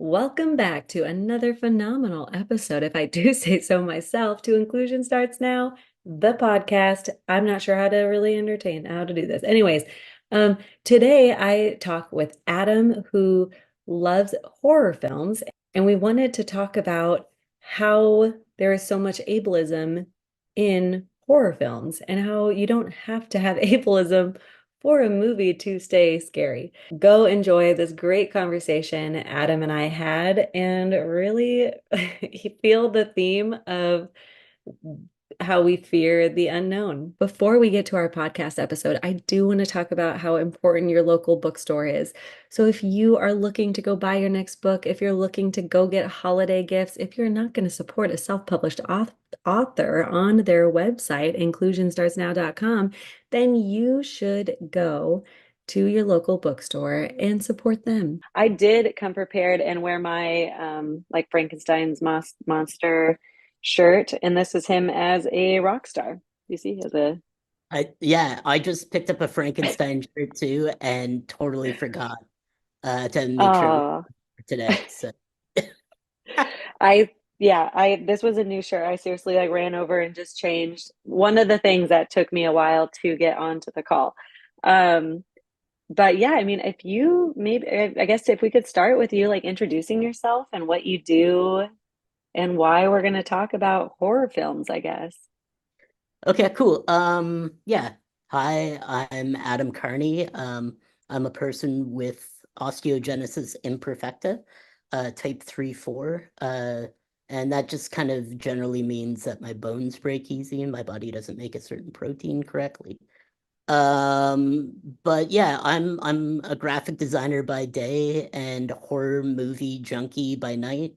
Welcome back to another phenomenal episode, if I do say so myself, to Inclusion Starts Now, the podcast. I'm not sure how to really entertain how to do this. Anyways, today I talk with Adam, who loves horror films, and we wanted to talk about how there is so much ableism in horror films and how you don't have to have ableism for a movie to stay scary. Go enjoy this great conversation Adam and I had and really feel the theme of how we fear the unknown. Before we get to our podcast episode, I do want to talk about how important your local bookstore is. So if you are looking to go buy your next book, if you're looking to go get holiday gifts, if you're not going to support a self-published author on their website, inclusionstartsnow.com, then you should go to your local bookstore and support them. I did come prepared and wear my like Frankenstein's monster shirt, and this is him as a rock star. You see, he has a I just picked up a Frankenstein shirt too and totally forgot to make sure it was oh, for today. So I yeah, I this was a new shirt. I seriously like ran over and just changed. One of the things that took me a while to get onto the call. Um, but yeah, I mean, if you maybe I guess if we could start with you like introducing yourself and what you do and why we're going to talk about horror films, I guess. okay, cool. Yeah. Hi, I'm Adam Carney. I'm a person with osteogenesis imperfecta, type 3-4. And that just kind of generally means that my bones break easy and my body doesn't make a certain protein correctly. But yeah, I'm a graphic designer by day and horror movie junkie by night.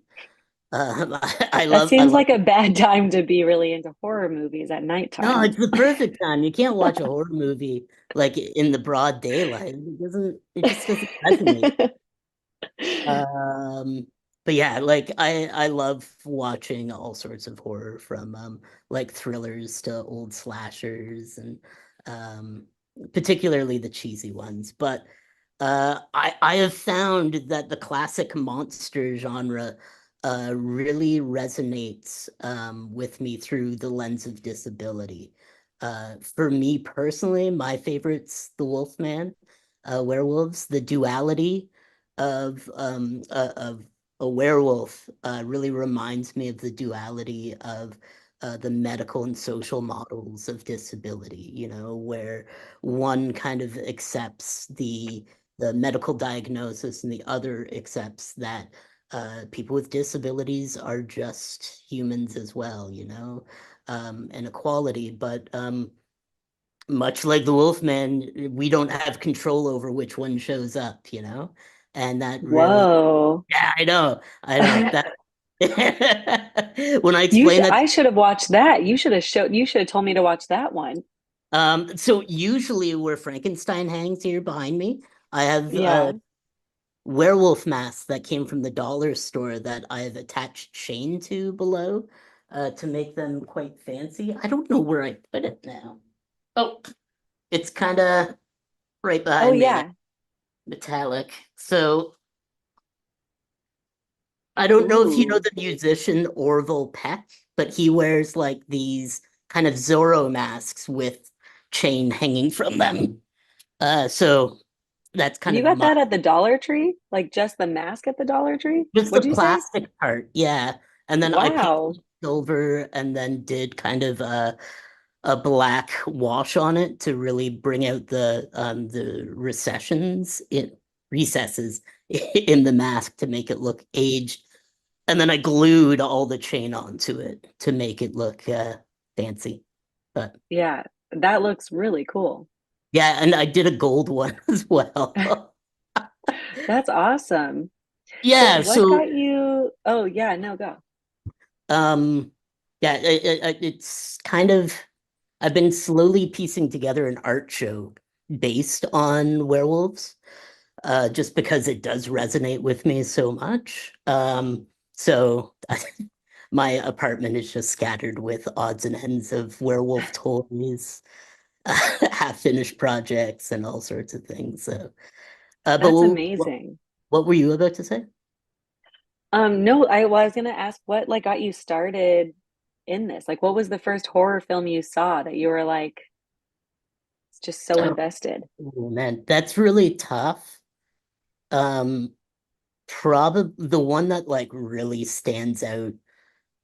I That love I seems love like a bad time to be really into horror movies at no, nighttime. it's the perfect time. You can't watch a horror movie like in the broad daylight. It just doesn't resonate. Um, but yeah, like I love watching all sorts of horror from like thrillers to old slashers and um particularly the cheesy ones. But I have found that the classic monster genre really resonates with me through the lens of disability. For me personally, my favorite's the Wolfman, werewolves, the duality of a werewolf really reminds me of the duality of the medical and social models of disability, you know, where one kind of accepts the medical diagnosis and the other accepts that people with disabilities are just humans as well, you know, and equality. But much like the Wolfman, we don't have control over which one shows up, you know? And that really, Whoa. yeah, I know that when I explain that, I should have watched that. You should have told me to watch that one. so usually where Frankenstein hangs here behind me, I have a Yeah. werewolf mask that came from the dollar store that I have attached chain to below, to make them quite fancy. I don't know where I put it now. Oh, it's kind of right Oh behind me. yeah. Metallic. So I don't know if you know Ooh. the musician Orville Peck, but he wears like these kind of Zorro masks with chain hanging from them. So that's kind You of got my that at the Dollar Tree? Like just the mask at the Dollar Tree? just the What'd you say? plastic part, yeah. And then I painted Wow. silver and then did kind of a black wash on it to really bring out the recesses in the mask to make it look aged. And then I glued all the chain onto it to make it look fancy. But Yeah, that looks really cool. yeah, and I did a gold one as well. That's awesome. So Yeah, what so got you? Oh yeah, no, go. um yeah, it's kind of I've been slowly piecing together an art show based on werewolves, just because it does resonate with me so much. So my apartment is just scattered with odds and ends of werewolf toys, half-finished projects, and all sorts of things. So, but That's amazing. what were you about to say? No, I was gonna ask what like got you started in this? Like what was the first horror film you saw that you were like just so Oh, invested? man, that's really tough. Um, Probably the one that like really stands out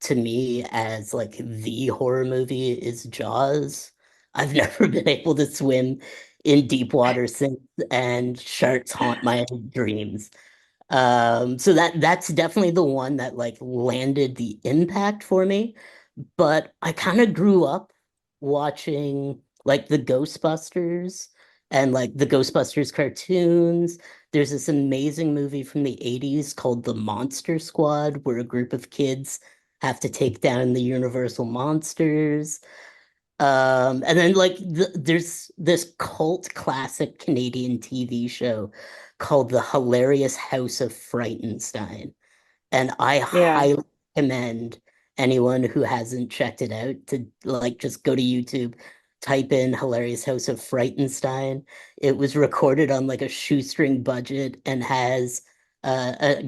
to me as like the horror movie is Jaws. I've never been able to swim in deep water since, and sharks haunt my dreams. So that's definitely the one that like landed the impact for me. But I kind of grew up watching like the Ghostbusters and like the Ghostbusters cartoons. There's this amazing movie from the 80s called The Monster Squad, where a group of kids have to take down the Universal monsters. And then like there's this cult classic Canadian TV show called The Hilarious House of Frightenstein. And I Yeah. highly recommend anyone who hasn't checked it out to like just go to YouTube, type in Hilarious House of Frightenstein. It was recorded on like a shoestring budget and has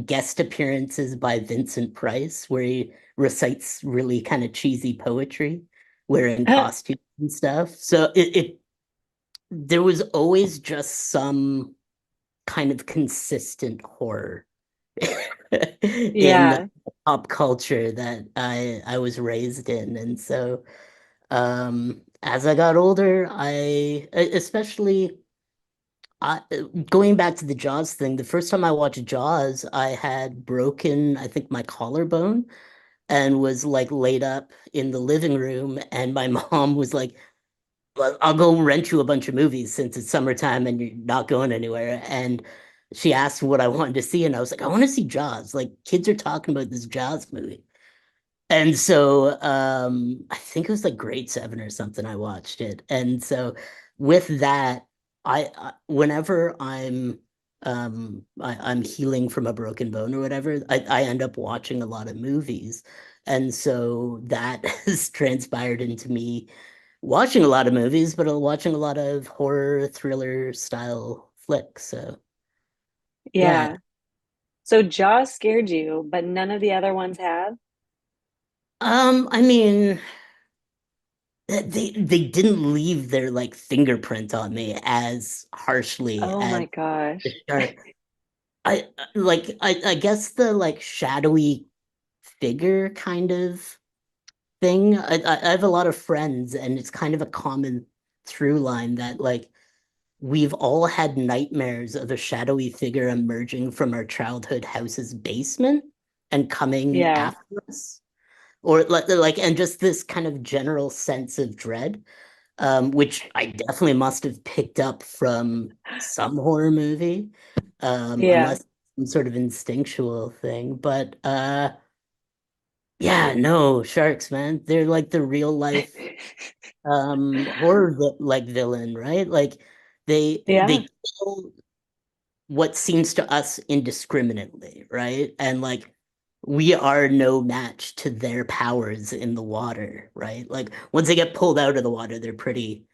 guest appearances by Vincent Price, where he recites really kind of cheesy poetry, wearing costumes and stuff. So it there was always just some kind of consistent horror in the Yeah. pop culture that I was raised in. And so as I got older, especially I, going back to the Jaws thing, the first time I watched Jaws, I had broken, I think, my collarbone and was like laid up in the living room. And my mom was like, "Well, I'll go rent you a bunch of movies since it's summertime and you're not going anywhere." And she asked what I wanted to see, and I was like, "I want to see Jaws. Like, kids are talking about this Jaws movie." And so I think it was like grade seven or something, I watched it. And so with that, whenever I'm healing from a broken bone or whatever, I end up watching a lot of movies. And so that has transpired into me watching a lot of movies, but watching a lot of horror thriller style flicks. So yeah. Yeah. So Jaws scared you, but none of the other ones have? I mean, they didn't leave their like fingerprint on me as harshly Oh as my the gosh. shark. I guess the like shadowy figure kind of thing. I have a lot of friends, and it's kind of a common through line that like we've all had nightmares of a shadowy figure emerging from our childhood house's basement and coming Yeah. after us. Or like and just this kind of general sense of dread, which I definitely must have picked up from some horror movie, Yeah. unless some sort of instinctual thing. But yeah, no, sharks, man. They're like the real life horror like villain, right? Like Yeah. they kill what seems to us indiscriminately, right? And like we are no match to their powers in the water, right? Like once they get pulled out of the water, they're pretty,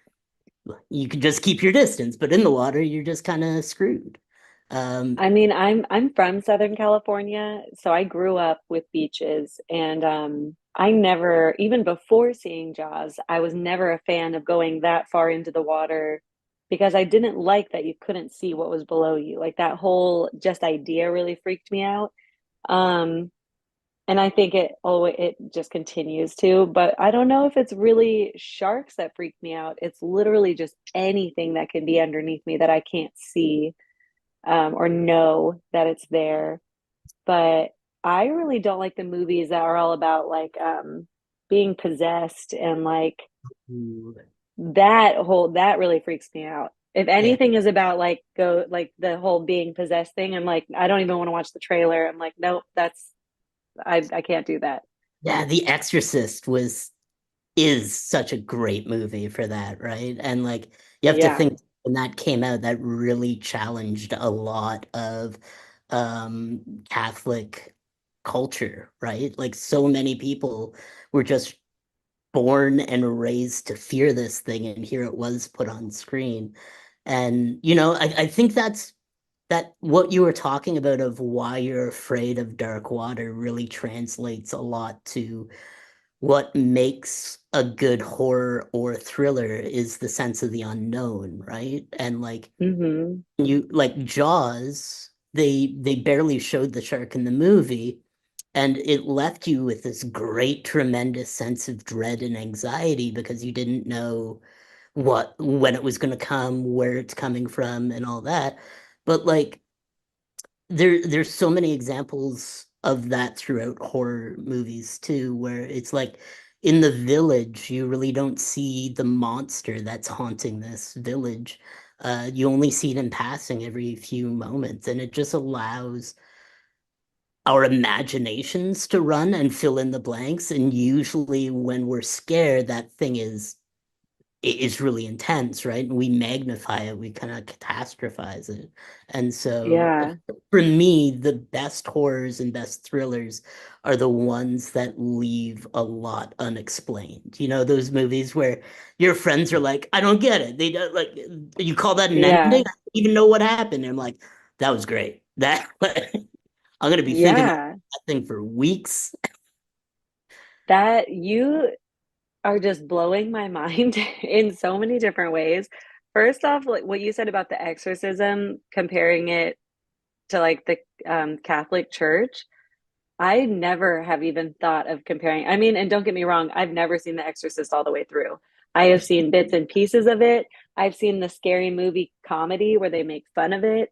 you can just keep your distance, but in the water, you're just kind of screwed. Um, I mean, I'm from Southern California, so I grew up with beaches and I never, even before seeing Jaws, I was never a fan of going that far into the water because I didn't like that you couldn't see what was below you. Like that whole just idea really freaked me out. Um, and I think it just continues to, but I don't know if it's really sharks that freak me out. It's literally just anything that can be underneath me that I can't see or know that it's there. But I really don't like the movies that are all about like being possessed and like that really freaks me out. If yeah, anything is about like go like the whole being possessed thing, I'm like I don't even want to watch the trailer. I'm like nope, that's I can't do that. yeah, The Exorcist was is such a great movie for that, right? And like you have to Yeah. think when that came out, that really challenged a lot of Catholic culture, right? Like so many people were just born and raised to fear this thing, and here it was put on screen. And I think that's that what you were talking about of why you're afraid of dark water really translates a lot to what makes a good horror or thriller is the sense of the unknown, right? And like Hmm. you like Jaws, they barely showed the shark in the movie, and it left you with this great, tremendous sense of dread and anxiety because you didn't know when it was going to come, where it's coming from, and all that. But like there's so many examples of that throughout horror movies too, where it's like in the village, you really don't see the monster that's haunting this village. You only see it in passing every few moments, and it just allows our imaginations to run and fill in the blanks. And usually, when we're scared, that thing is really intense, right? And we magnify it, we kind of catastrophize it. And so Yeah. for me, the best horrors and best thrillers are the ones that leave a lot unexplained. You know, those movies where your friends are like, I don't get it. They don't like you call that an ending? Yeah. I don't even know what happened. And I'm like, that was great. That I'm gonna be thinking about Yeah. that thing for weeks. That you are just blowing my mind in so many different ways. First off, like what you said about the exorcism, comparing it to like the Catholic Church, I never have even thought of comparing. I mean, and don't get me wrong, I've never seen The Exorcist all the way through. I have seen bits and pieces of it. I've seen the scary movie comedy where they make fun of it.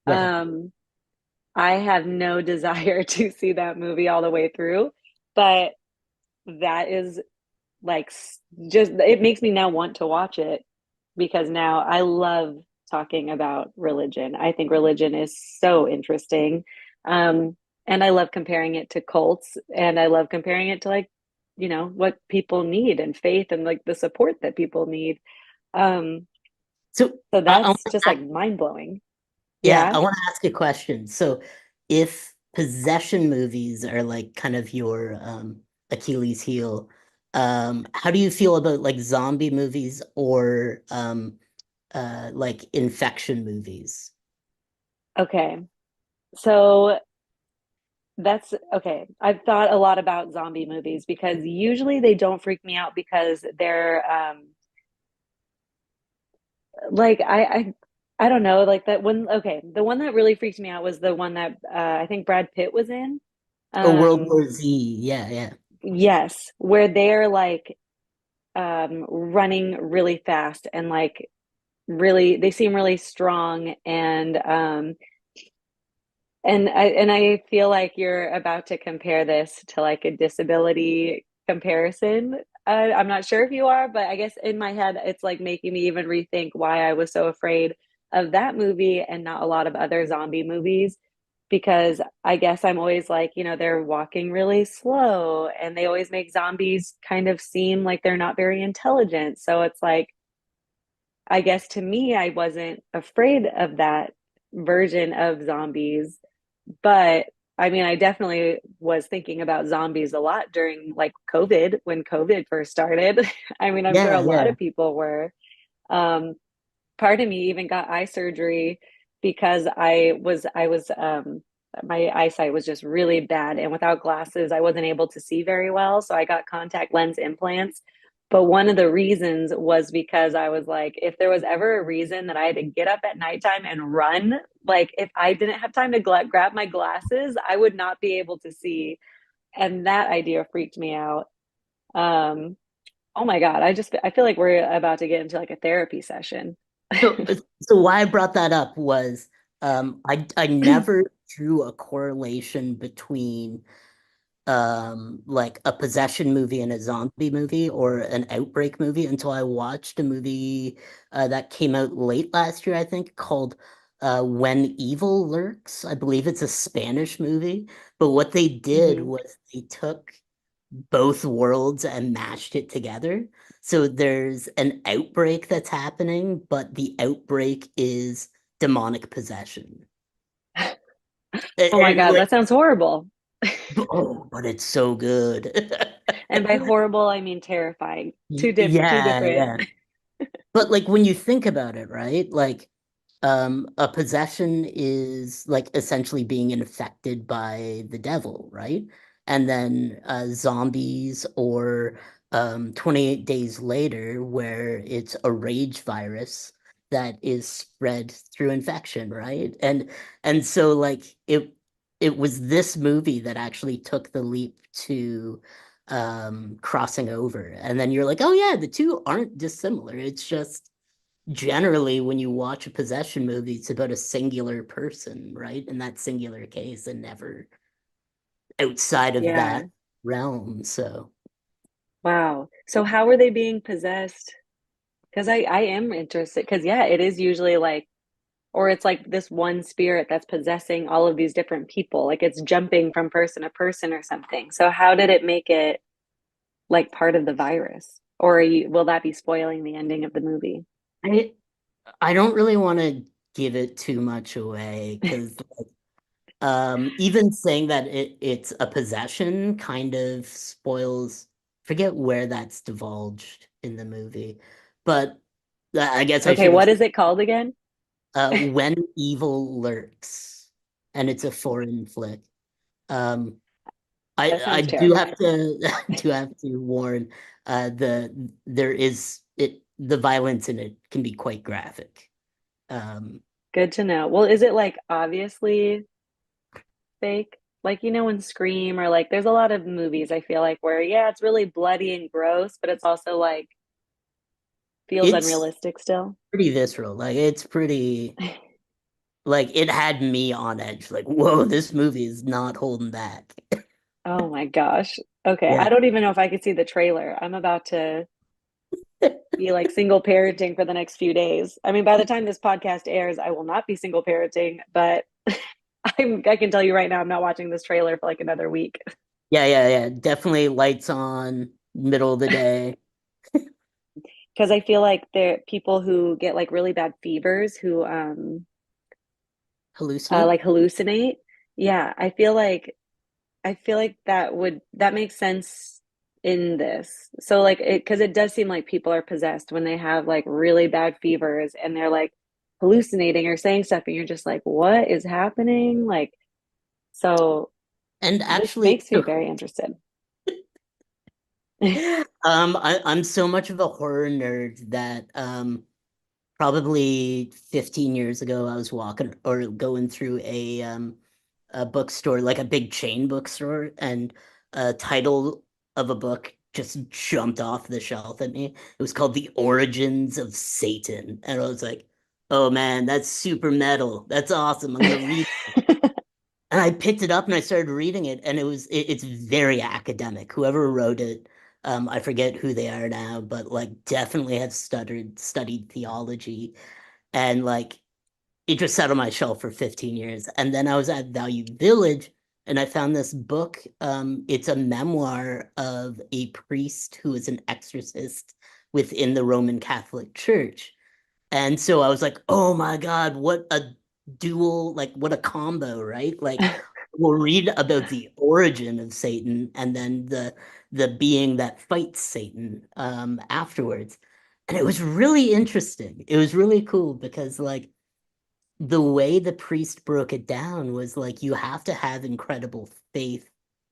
Right. Um, I have no desire to see that movie all the way through, but that is like just it makes me now want to watch it because now I love talking about religion. I think religion is so interesting. And I love comparing it to cults and I love comparing it to like, what people need and faith and like the support that people need. Um, So so I want that's just to like mind blowing. Yeah, Yeah. I want to ask a question. So, if possession movies are like kind of your Achilles heel, how do you feel about like zombie movies or like infection movies? Okay. So that's okay. I've thought a lot about zombie movies because usually they don't freak me out because they're like I don't know, like that one. Okay, the one that really freaked me out was the one that I think Brad Pitt was in. Oh, World Um, War Z. Yeah, yeah. yes, where they're like running really fast and like really they seem really strong and I feel like you're about to compare this to like a disability comparison. I'm not sure if you are, but I guess in my head, it's like making me even rethink why I was so afraid of that movie and not a lot of other zombie movies. Because I guess I'm always like, they're walking really slow and they always make zombies kind of seem like they're not very intelligent. So it's like, I guess to me, I wasn't afraid of that version of zombies, but I mean, I definitely was thinking about zombies a lot during like COVID when COVID first started. I mean, I'm sure a Yeah, lot yeah. of people were. Um, Part of me even got eye surgery because I was my eyesight was just really bad and without glasses I wasn't able to see very well, so I got contact lens implants. But one of the reasons was because I was like, if there was ever a reason that I had to get up at nighttime and run, like if I didn't have time to grab my glasses, I would not be able to see. And that idea freaked me out. Um, oh my God, I feel like we're about to get into like a therapy session. So why I brought that up was I never drew a correlation between like a possession movie and a zombie movie or an outbreak movie until I watched a movie that came out late last year, I think, called When Evil Lurks. I believe it's a Spanish movie. But what they did Mhm. was they took both worlds and mashed it together. So there's an outbreak that's happening, but the outbreak is demonic possession. Oh my And God, like, that sounds horrible. oh, but it's so good. And by horrible, I mean terrifying. Two Yeah, different. yeah. But like when you think about it, right? Like A possession is like essentially being infected by the devil, right? And then zombies or 28 days later, where it's a rage virus that is spread through infection, right? And so like it was this movie that actually took the leap to crossing over. And then you're like, oh yeah, the two aren't dissimilar. It's just generally when you watch a possession movie, it's about a singular person, right? In that singular case, and never outside of Yeah. that realm. So Wow. So how are they being possessed? Because I am interested. Because yeah, it is usually like, or it's like this one spirit that's possessing all of these different people. Like it's jumping from person to person or something. So how did it make it like part of the virus? Or will that be spoiling the ending of the movie? I I don't really want to give it too much away because even saying that it's a possession kind of spoils, forget where that's divulged in the movie. But I guess I Okay, should have what is it called again? When Evil Lurks, and it's a foreign flick. Um, That I sounds do have terrifying. to do have to warn there is it the violence in it can be quite graphic. Um, Good to know. Well, is it like obviously fake? Like, in Scream or like there's a lot of movies I feel like where, yeah, it's really bloody and gross, but it's also like feels it's unrealistic still. pretty visceral. Like it's pretty like it had me on edge. Like, whoa, this movie is not holding back. Oh my gosh. Okay, I Yeah. don't even know if I could see the trailer. I'm about to be like single parenting for the next few days. I mean, by the time this podcast airs, I will not be single parenting, but I can tell you right now, I'm not watching this trailer for like another week. Yeah. Definitely lights on, middle of the day. Because I feel like there people who get like really bad fevers who Hallucinate? like hallucinate. Yeah, I feel like that makes sense in this. So like it because it does seem like people are possessed when they have like really bad fevers and they're like hallucinating or saying stuff and you're just like, what is happening? Like, so And this actually, makes me very interested. I'm so much of a horror nerd that probably 15 years ago I was walking or going through a bookstore, like a big chain bookstore, and a title of a book just jumped off the shelf at me. It was called The Origins of Satan. And I was like, oh man, that's super metal. That's awesome. I'm gonna read. And I picked it up and I started reading it, and it's very academic. Whoever wrote it, I forget who they are now, but like definitely have studied theology, and like it just sat on my shelf for 15 years. And then I was at Value Village and I found this book. It's a memoir of a priest who is an exorcist within the Roman Catholic Church. And so I was like, oh my God, what a dual, like what a combo, right? Like we'll read about the origin of Satan and then the being that fights Satan afterwards. And it was really interesting. It was really cool because like the way the priest broke it down was like you have to have incredible faith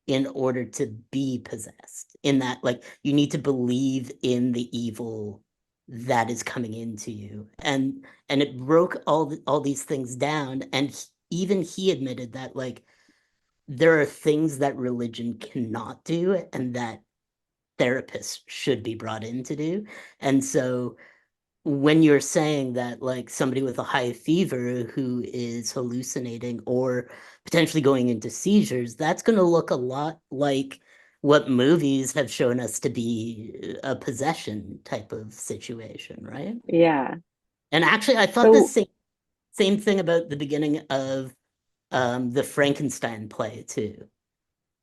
in order to be possessed. In that, like you need to believe in the evil that is coming into you, and it broke all these things down. And even he admitted that like there are things that religion cannot do, and that therapists should be brought in to do. And so when you're saying that like somebody with a high fever who is hallucinating or potentially going into seizures, that's going to look a lot like what movies have shown us to be a possession type of situation, right? Yeah. And actually, I thought the So same thing about the beginning of the Frankenstein play too.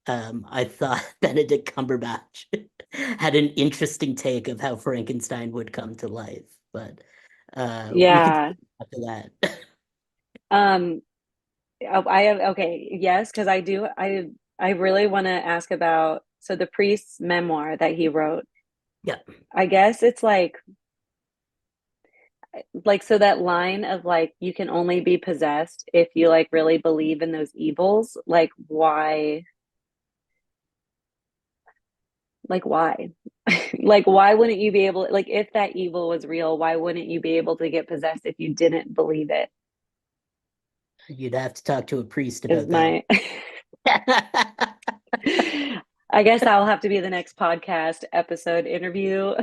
I thought Benedict Cumberbatch had an interesting take of how Frankenstein would come to life, but we could yeah. after that. Um I have okay, yes, because I really want to ask about so the priest's memoir that he wrote. Yeah. I guess it's like like, so that line of like, you can only be possessed if you like really believe in those evils. Like, why? Like, why wouldn't you be able, like, if that evil was real, why wouldn't you be able to get possessed if you didn't believe it? You'd have to talk to a priest Is about that. my, I guess I'll have to be the next podcast episode interview.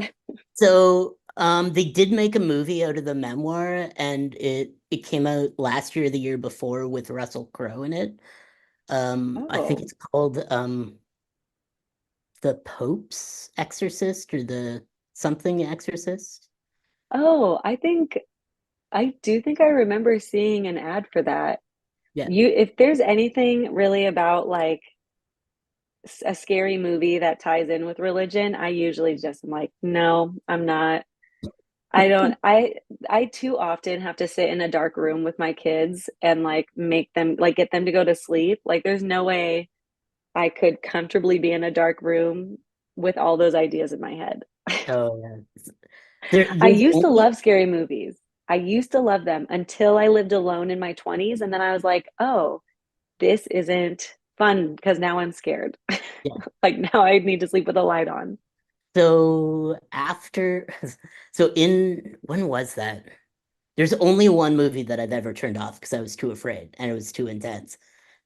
So, they did make a movie out of the memoir, and it came out last year or the year before with Russell Crowe in it. I think Oh, it's called The Pope's Exorcist or the something Exorcist. oh, I do think I remember seeing an ad for that. Yeah. If there's anything really about like a scary movie that ties in with religion, I usually just am like, no, I'm not. I don't I too often have to sit in a dark room with my kids and like make them like get them to go to sleep. Like there's no way I could comfortably be in a dark room with all those ideas in my head. Oh yeah. I There's used to only love scary movies. I used to love them until I lived alone in my 20s and then I was like, "Oh, this isn't fun because now I'm scared." yeah. Like now I need to sleep with a light on. So after so in when was that? There's only one movie that I've ever turned off because I was too afraid and it was too intense.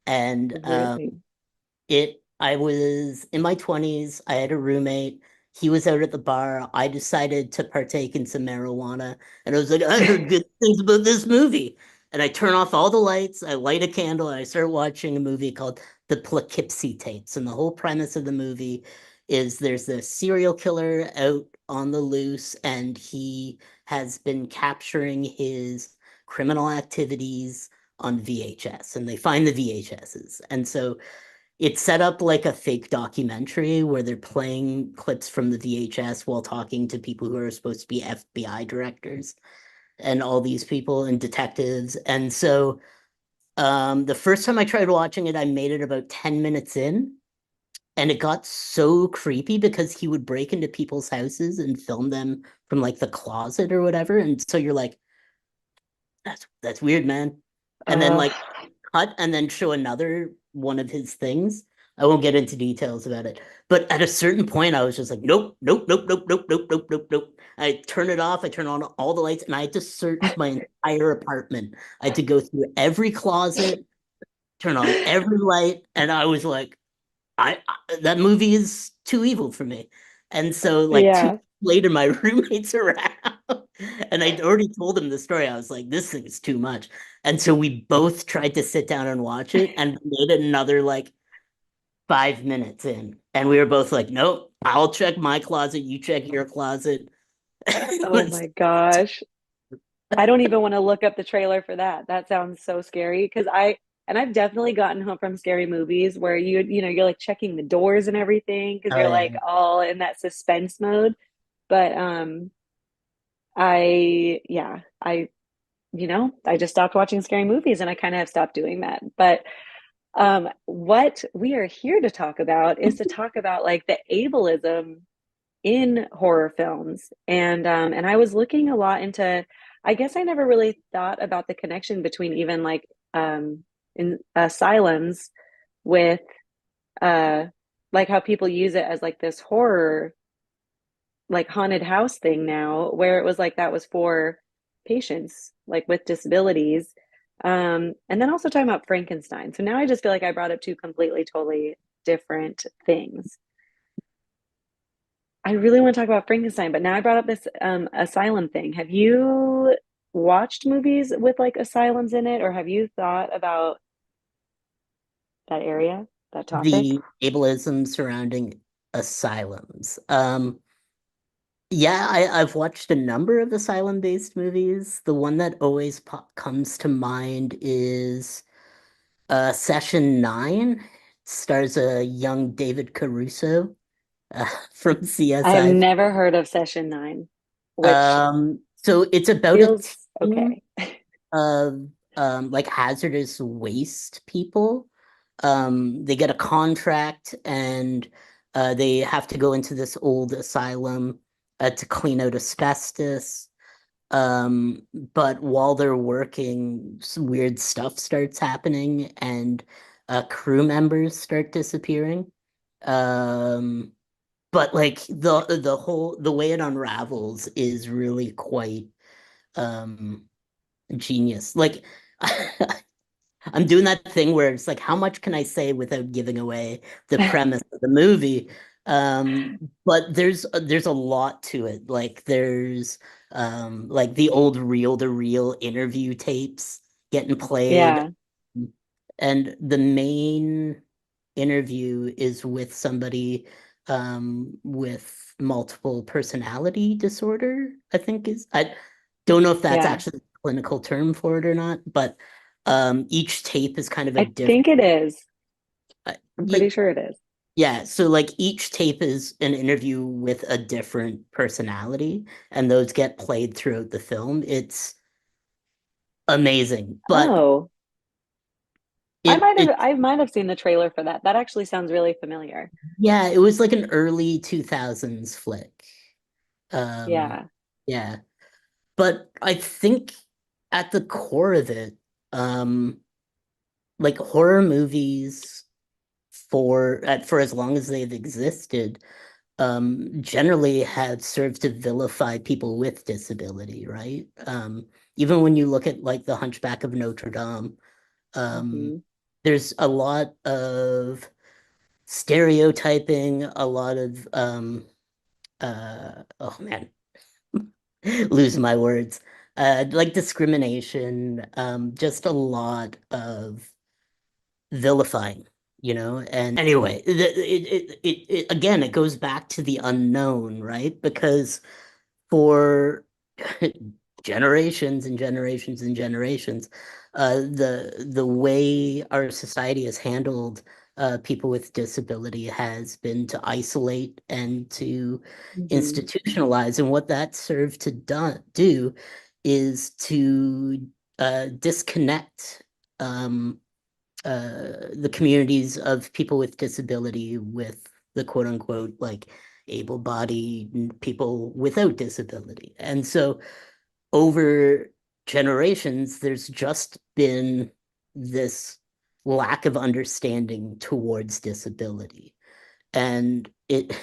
And Really? I was in my 20s. I had a roommate. He was out at the bar. I decided to partake in some marijuana. And I was like, I heard good things about this movie. And I turn off all the lights. I light a candle. And I start watching a movie called The Poughkeepsie Tapes. And the whole premise of the movie is there's a serial killer out on the loose, and he has been capturing his criminal activities on VHS. And they find the VHSs. And so it's set up like a fake documentary where they're playing clips from the VHS while talking to people who are supposed to be FBI directors and all these people and detectives. And so the first time I tried watching it, I made it about 10 minutes in, and it got so creepy because he would break into people's houses and film them from like the closet or whatever. And so you're like, that's weird, man. And then Ugh. like cut and then show another one of his things. I won't get into details about it. But at a certain point, I was just like, nope, nope, nope, nope, nope, nope, nope, nope, nope. I turn it off, I turn on all the lights, and I had to search my entire apartment. I had to go through every closet, turn on every light, and I was like, that movie is too evil for me. And so like 2 days Yeah. later, my roommate's around, and I'd already told him the story. I was like, this thing is too much. And so we both tried to sit down and watch it, and we made it another like 5 minutes in. And we were both like, nope, I'll check my closet, you check your closet. Oh my gosh. I don't even want to look up the trailer for that. That sounds so scary because and I've definitely gotten home from scary movies where you're like checking the doors and everything because Oh you're yeah. like all in that suspense mode. But I just stopped watching scary movies and I kind of have stopped doing that. But what we are here to talk about is to talk about like the ableism in horror films. And I was looking a lot into, I guess I never really thought about the connection between even in asylums with uh like how people use it as like this horror like haunted house thing now, where it was like that was for patients like with disabilities. And then also talking about Frankenstein. So now I just feel like I brought up two completely, totally different things. I really want to talk about Frankenstein, but now I brought up this asylum thing. Have you watched movies with like asylums in it, or have you thought about that area, that topic? The ableism surrounding asylums. Yeah, I've watched a number of asylum-based movies. The one that always comes to mind is Session 9. It stars a young David Caruso from I have CSI. never heard of Session Nine, which So it's about a feels team okay. of like hazardous waste people. They get a contract, and they have to go into this old asylum to clean out asbestos. But while they're working, some weird stuff starts happening and crew members start disappearing. Um, but like the way it unravels is really quite um genius. Like I'm doing that thing where it's like, how much can I say without giving away the premise of the movie? But there's a lot to it. Like the old reel-to-reel interview tapes getting played. Yeah, And the main interview is with somebody with multiple personality disorder, I think is. I don't know if that's yeah. actually the clinical term for it or not, but each tape is kind of a I different. think it is. Uh, I'm y- pretty sure it is. yeah, so like each tape is an interview with a different personality, and those get played throughout the film. It's amazing, but Oh, it it I might have seen the trailer for that. That actually sounds really familiar. yeah, it was like an early 2000s flick. Um, Yeah. yeah. But I think at the core of it, um, like horror movies for as long as they've existed, generally have served to vilify people with disability, right? Even when you look at like the Hunchback of Notre Dame, um, Hmm. there's a lot of stereotyping, a lot of oh man, losing my words. Like discrimination, just a lot of vilifying, And anyway, again, it goes back to the unknown, right? Because for generations and generations and generations, the way our society has handled people with disability has been to isolate and to Hmm. institutionalize, and what that served to do is to disconnect um, the communities of people with disability with the quote unquote like able-bodied people without disability. And so over generations, there's just been this lack of understanding towards disability. And if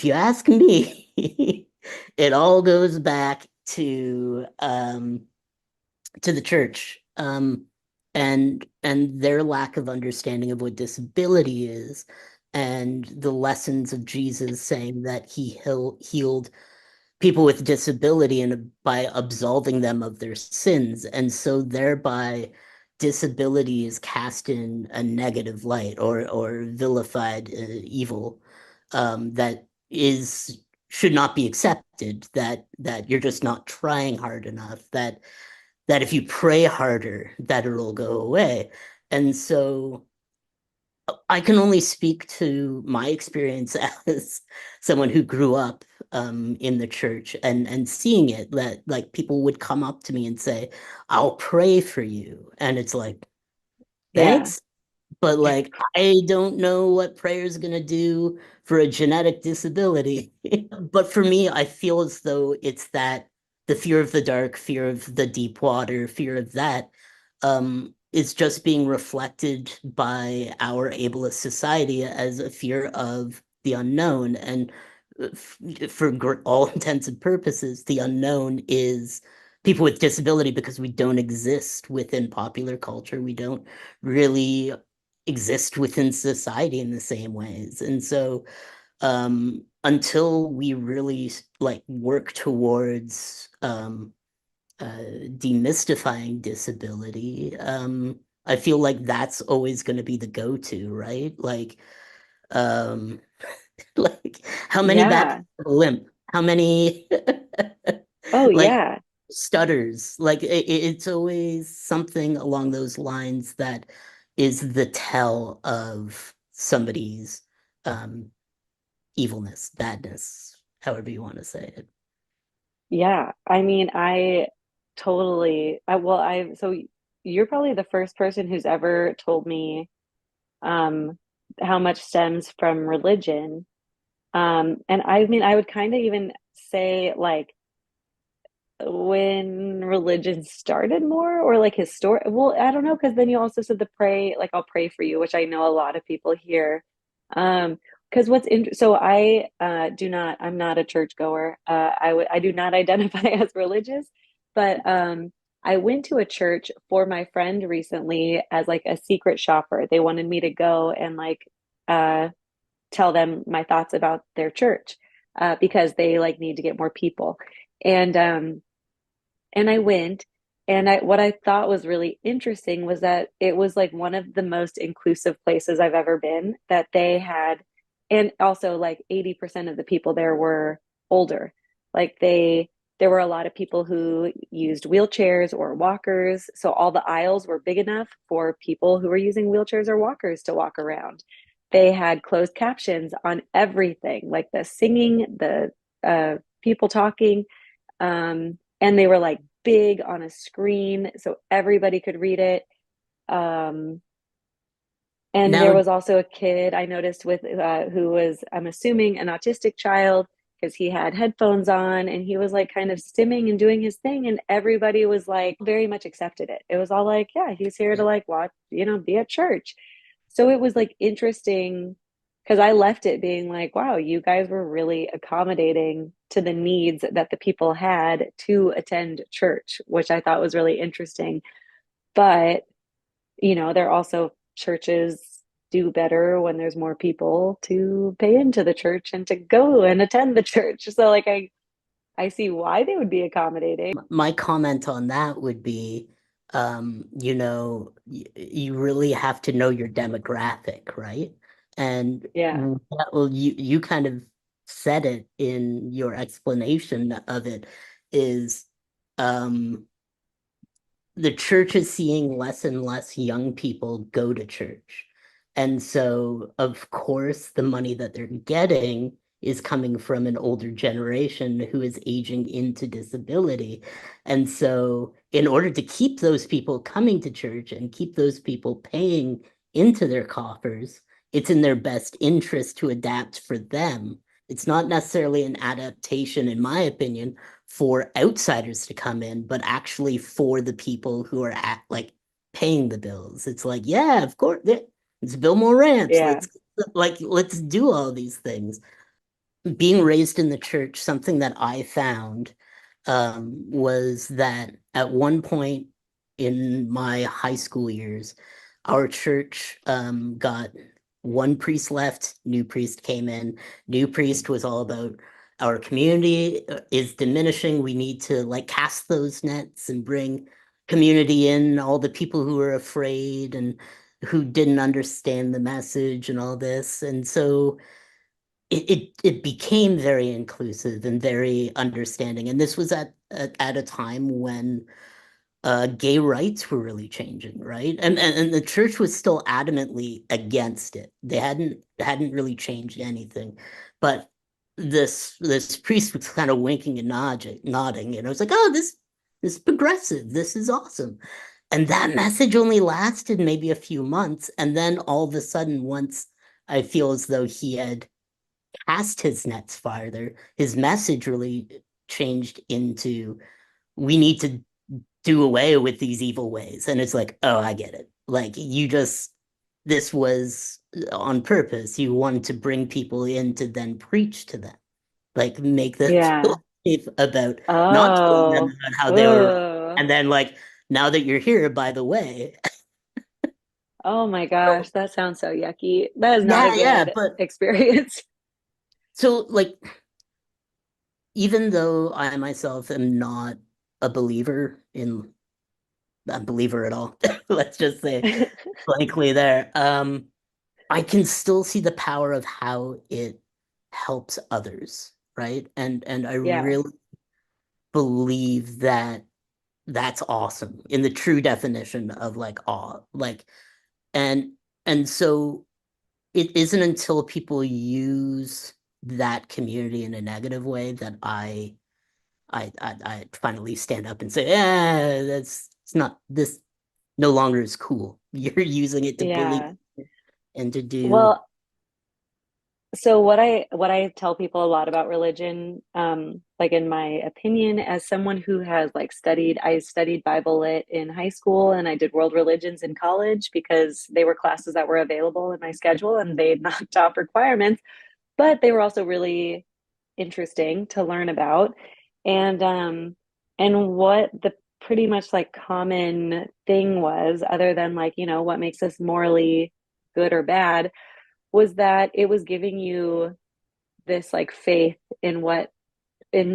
you ask me, it all goes back to the church, and their lack of understanding of what disability is, and the lessons of Jesus saying that healed people with disability and by absolving them of their sins, and so thereby disability is cast in a negative light or vilified evil, that is should not be accepted, that you're just not trying hard enough, that if you pray harder, that it'll go away. And so I can only speak to my experience as someone who grew up in the church, and seeing it, that like people would come up to me and say, "I'll pray for you," and it's like, Yeah. thanks, but like I don't know what prayer is gonna do for a genetic disability. But for me, I feel as though it's that the fear of the dark, fear of the deep water, fear of that, is just being reflected by our ableist society as a fear of the unknown. And for all intents and purposes, the unknown is people with disability, because we don't exist within popular culture. We don't really exist within society in the same ways. And so until we really like work towards demystifying disability, I feel like that's always going to be the go-to, right? Um, like how many bad Yeah. people have a limp? How many Oh, like yeah. stutters? Like it's always something along those lines that is the tell of somebody's um evilness, badness, however you want to say it. Yeah. I mean, I totally, so you're probably the first person who's ever told me um, how much stems from religion. And I mean, I would kind of even say like when religion started more or like historic. Well, I don't know, because then you also said the pray, like I'll pray for you, which I know a lot of people hear. Because what's in so I'm not a churchgoer. I do not identify as religious, but I went to a church for my friend recently as like a secret shopper. They wanted me to go and like uh tell them my thoughts about their church because they like need to get more people. And I went, and I what I thought was really interesting was that it was like one of the most inclusive places I've ever been, that they had, and also like 80% of the people there were older. Like there were a lot of people who used wheelchairs or walkers, so all the aisles were big enough for people who were using wheelchairs or walkers to walk around. They had closed captions on everything, like the singing, the people talking, and they were like big on a screen so everybody could read it. Um, and there Now, was also a kid I noticed with who was, I'm assuming, an autistic child because he had headphones on and he was like kind of stimming and doing his thing, and everybody was like very much accepted it. It was all like, yeah, he's here to like watch, be at church. So it was like interesting because I left it being like, wow, you guys were really accommodating to the needs that the people had to attend church, which I thought was really interesting. But there are also churches do better when there's more people to pay into the church and to go and attend the church. So like I see why they would be accommodating. my comment on that would be, you really have to know your demographic, right? And Yeah. well, you kind of said it in your explanation of it, is um the church is seeing less and less young people go to church. And so, of course, the money that they're getting is coming from an older generation who is aging into disability. And so, in order to keep those people coming to church and keep those people paying into their coffers, it's in their best interest to adapt for them. It's not necessarily an adaptation, in my opinion, for outsiders to come in, but actually for the people who are at like paying the bills. It's like, yeah, of course, let's build more ramps. Yeah. Let's do all these things. Being raised in the church, something that I found was that at one point in my high school years, our church got one priest left, new priest came in. New priest was all about our community is diminishing. We need to like cast those nets and bring community in, all the people who are afraid and who didn't understand the message and all this. And so it became very inclusive and very understanding. And this was at a time when gay rights were really changing, right? And the church was still adamantly against it. They hadn't really changed anything. But this priest was kind of winking and nodding, and I was like, oh, this is progressive. This is awesome. And that message only lasted maybe a few months. And then all of a sudden, once I feel as though he had cast his nets farther, his message really changed into we need to do away with these evil ways. And it's like, oh, I get it. Like this was on purpose. You wanted to bring people in to then preach to them, like make them feel Yeah. safe about not telling them Oh. about how they were wrong. Ugh. And then like, now that you're here, by the way. Oh my gosh, that sounds so yucky. That is not a Yeah, yeah. good But experience. so like even though I myself am not a believer in a believer at all, let's just say blankly there. I can still see the power of how it helps others, right? And I Yeah. really believe that that's awesome in the true definition of like awe. And and so it isn't until people use that community in a negative way that I finally stand up and say, yeah, that's it's not this no longer is cool. You're using it to bully Yeah. and to do Well, So what I tell people a lot about religion, like in my opinion, as someone who has like I studied Bible lit in high school and I did world religions in college because they were classes that were available in my schedule and they knocked off requirements, but they were also really interesting to learn about. And what the pretty much like common thing was, other than like, what makes us morally good or bad, was that it was giving you this like faith in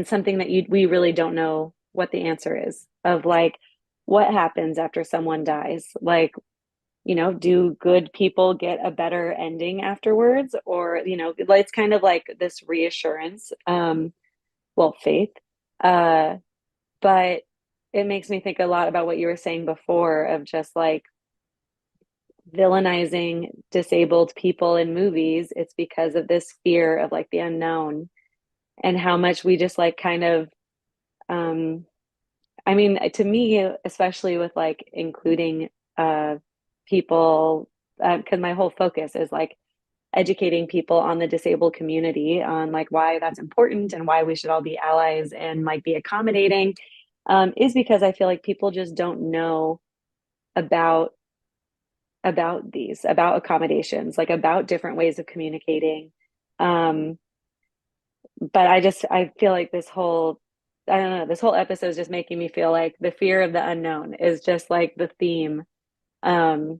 something that we really don't know what the answer is, of like what happens after someone dies. Like, do good people get a better ending afterwards? Or, it's kind of like this reassurance, well, faith. Uh, but it makes me think a lot about what you were saying before, of just like villainizing disabled people in movies. It's because of this fear of like the unknown, and how much we just like kind of, um I mean, to me, especially with like including people, because my whole focus is like educating people on the disabled community, on like why that's important and why we should all be allies and like be accommodating, is because I feel like people just don't know about about accommodations, like about different ways of communicating. Um, but I feel like I don't know, this whole episode is just making me feel like the fear of the unknown is just like the theme. Um,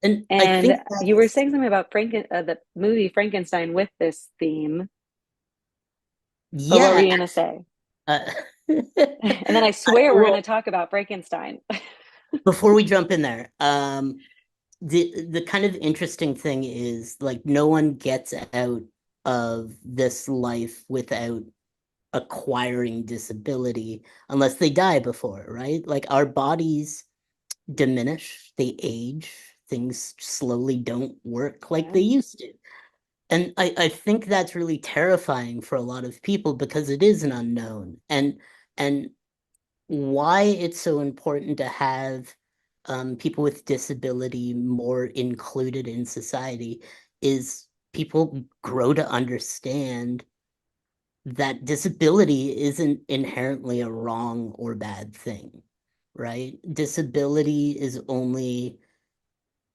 And I and think you were that's, saying something about the movie Frankenstein with this theme, but what were yeah. you gonna say? Uh, And then I swear we're gonna well, talk about Frankenstein. before we jump in there, the kind of interesting thing is like no one gets out of this life without acquiring disability unless they die before, right? Like our bodies diminish, they age, things slowly don't work like Yeah, they used to. And I think that's really terrifying for a lot of people because it is an unknown. And why it's so important to have people with disability more included in society is people grow to understand that disability isn't inherently a wrong or bad thing, right? Disability is only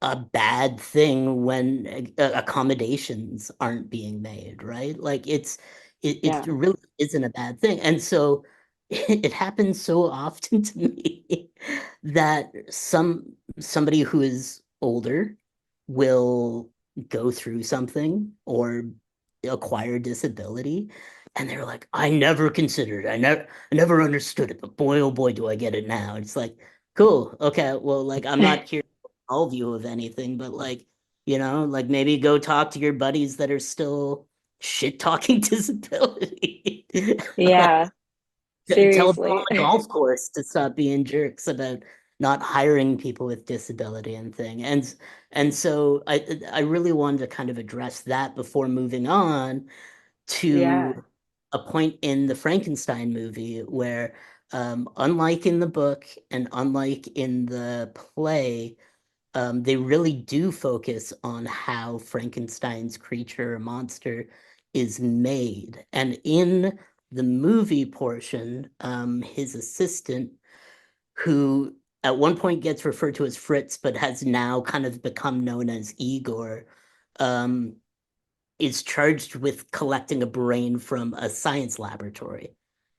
a bad thing when accommodations aren't being made, right? Like it yeah, really isn't a bad thing. And so it happens so often to me that somebody who is older will go through something or acquire disability and they're like, I never considered it. I never understood it, but boy, oh boy, do I get it now. It's like, cool. Okay. Well, like I'm not here all view of anything, but like, like maybe go talk to your buddies that are still shit talking disability. yeah. Tell them on Seriously. the golf course to stop being jerks about not hiring people with disability and thing. And so I really wanted to kind of address that before moving on Yeah. to a point in the Frankenstein movie where unlike in the book and unlike in the play, they really do focus on how Frankenstein's creature or monster is made. And in the movie portion, his assistant, who at one point gets referred to as Fritz, but has now kind of become known as Igor, um, is charged with collecting a brain from a science laboratory.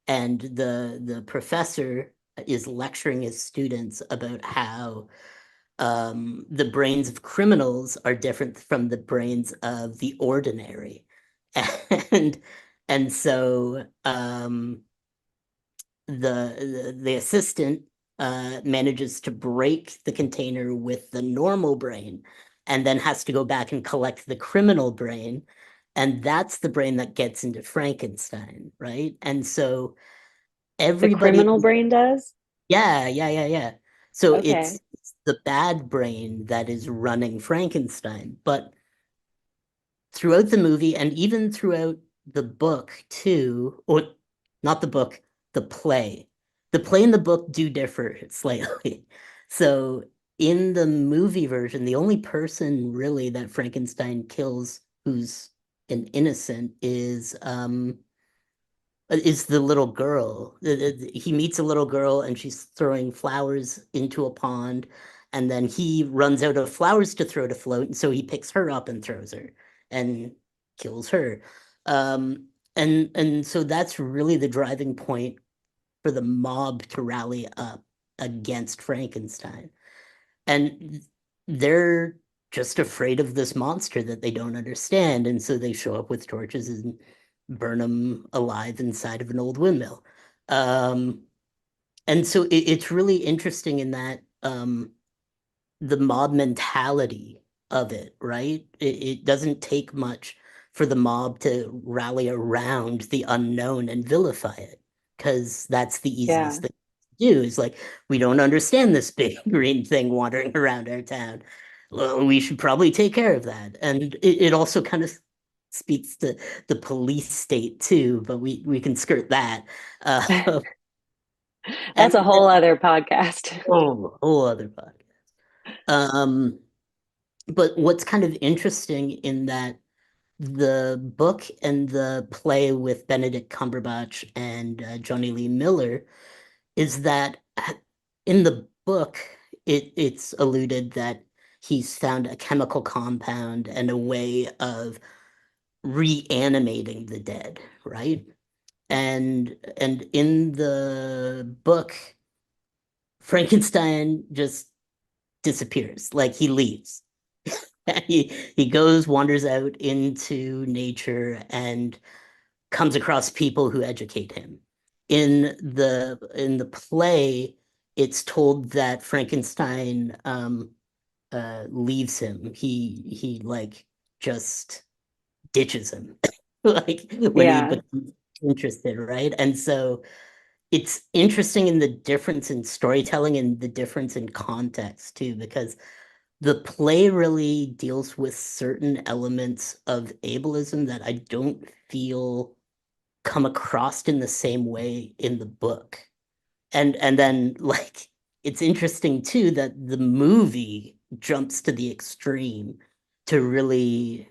And the professor is lecturing his students about how the brains of criminals are different from the brains of the ordinary. And and so the assistant manages to break the container with the normal brain and then has to go back and collect the criminal brain. And that's the brain that gets into Frankenstein, right? And so The everybody, criminal brain does? yeah. So Okay. it's the bad brain that is running Frankenstein. But throughout the movie and even throughout the book too, or not the book, the play. The play and the book do differ slightly. So in the movie version, the only person really that Frankenstein kills who's and innocent is the little girl. He meets a little girl and she's throwing flowers into a pond, and then he runs out of flowers to throw to float, and so he picks her up and throws her and kills her. And so that's really the driving point for the mob to rally up against Frankenstein. And they're just afraid of this monster that they don't understand. And so they show up with torches and burn them alive inside of an old windmill. Um, and so it's really interesting in that the mob mentality of it, right? It doesn't take much for the mob to rally around the unknown and vilify it, because that's the Yeah. easiest thing to do. Is like, we don't understand this big green thing wandering around our town. Well, we should probably take care of that. And it also kind of speaks to the police state too, but we can skirt that. Uh, That's and a whole other podcast. oh, whole other podcast. Um, But what's kind of interesting in that the book and the play with Benedict Cumberbatch and Johnny Lee Miller is that in the book, it's alluded that he's found a chemical compound and a way of reanimating the dead, right? And in the book, Frankenstein just disappears, like he leaves. He goes, wanders out into nature, and comes across people who educate him. In the play, it's told that Frankenstein leaves him. He like just ditches him, like when he Yeah. becomes interested, right? And so it's interesting in the difference in storytelling and the difference in context too, because the play really deals with certain elements of ableism that I don't feel come across in the same way in the book. And then like it's interesting too that the movie jumps to the extreme to really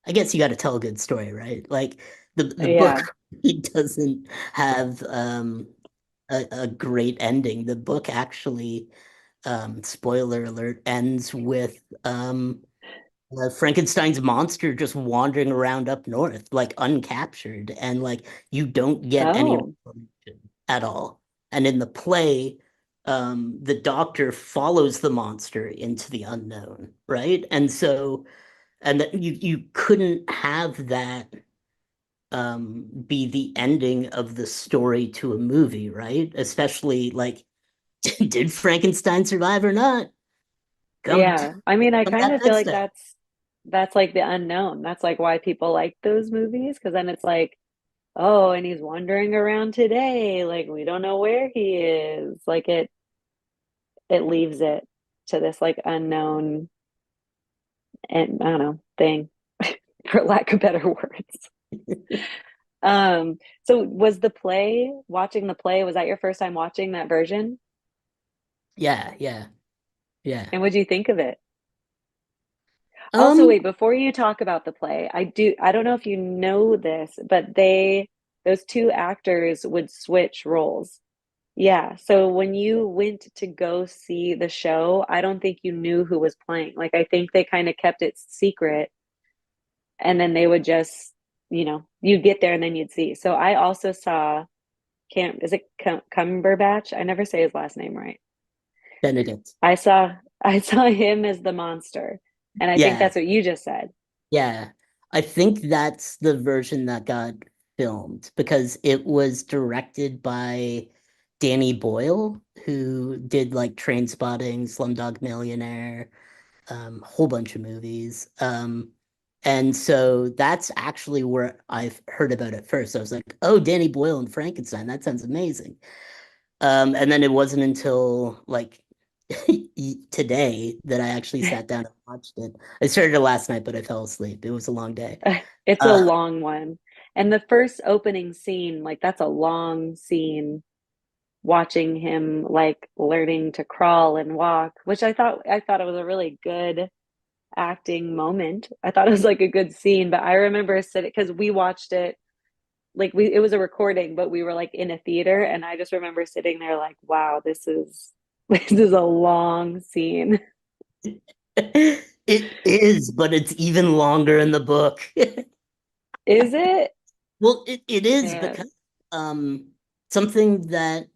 I guess you got to tell a good story, right? Like the book Yeah. it doesn't have a great ending. The book actually spoiler alert, ends with Frankenstein's monster just wandering around up north, like uncaptured, and like you don't get any Oh, information at all. And in the play, the doctor follows the monster into the unknown, right? And so, and that you couldn't have that be the ending of the story to a movie, right? Especially like, did Frankenstein survive or not? Come, yeah. I mean, I come kind back of feel next like time. that's like the unknown. That's like why people like those movies, because then it's like, oh, and he's wandering around today. Like we don't know where he is. Like it leaves it to this like unknown and I don't know thing, for lack of better words. So was the play, watching the play, was that your first time watching that version? Yeah, yeah, yeah. And what do you think of it? Also, Um, wait, before you talk about the play, I don't know if you know this, but those two actors would switch roles. Yeah. So when you went to go see the show, I don't think you knew who was playing. Like, I think they kind of kept it secret and then they would just, you'd get there and then you'd see. So I also saw, is it Cumberbatch? I never say his last name right. Benedict. I saw him as the monster. And I think Yeah, that's what you just said. yeah. I think that's the version that got filmed because it was directed by Danny Boyle, who did like Train Spotting, Slumdog Millionaire, whole bunch of movies. And so that's actually where I've heard about it first. I was like, oh, Danny Boyle and Frankenstein, that sounds amazing. And then it wasn't until like today that I actually sat down and watched it. I started it last night, but I fell asleep. It was a long day. It's a Uh, long one. And the first opening scene, like that's a long scene watching him like learning to crawl and walk, which I thought it was a really good acting moment. I thought it was like a good scene, but I remember sitting because we watched it like we it was a recording, but we were like in a theater, and I just remember sitting there like, wow, this is this is a long scene. It is, but it's even longer in the book. Is it? Well, it is Man, because um something that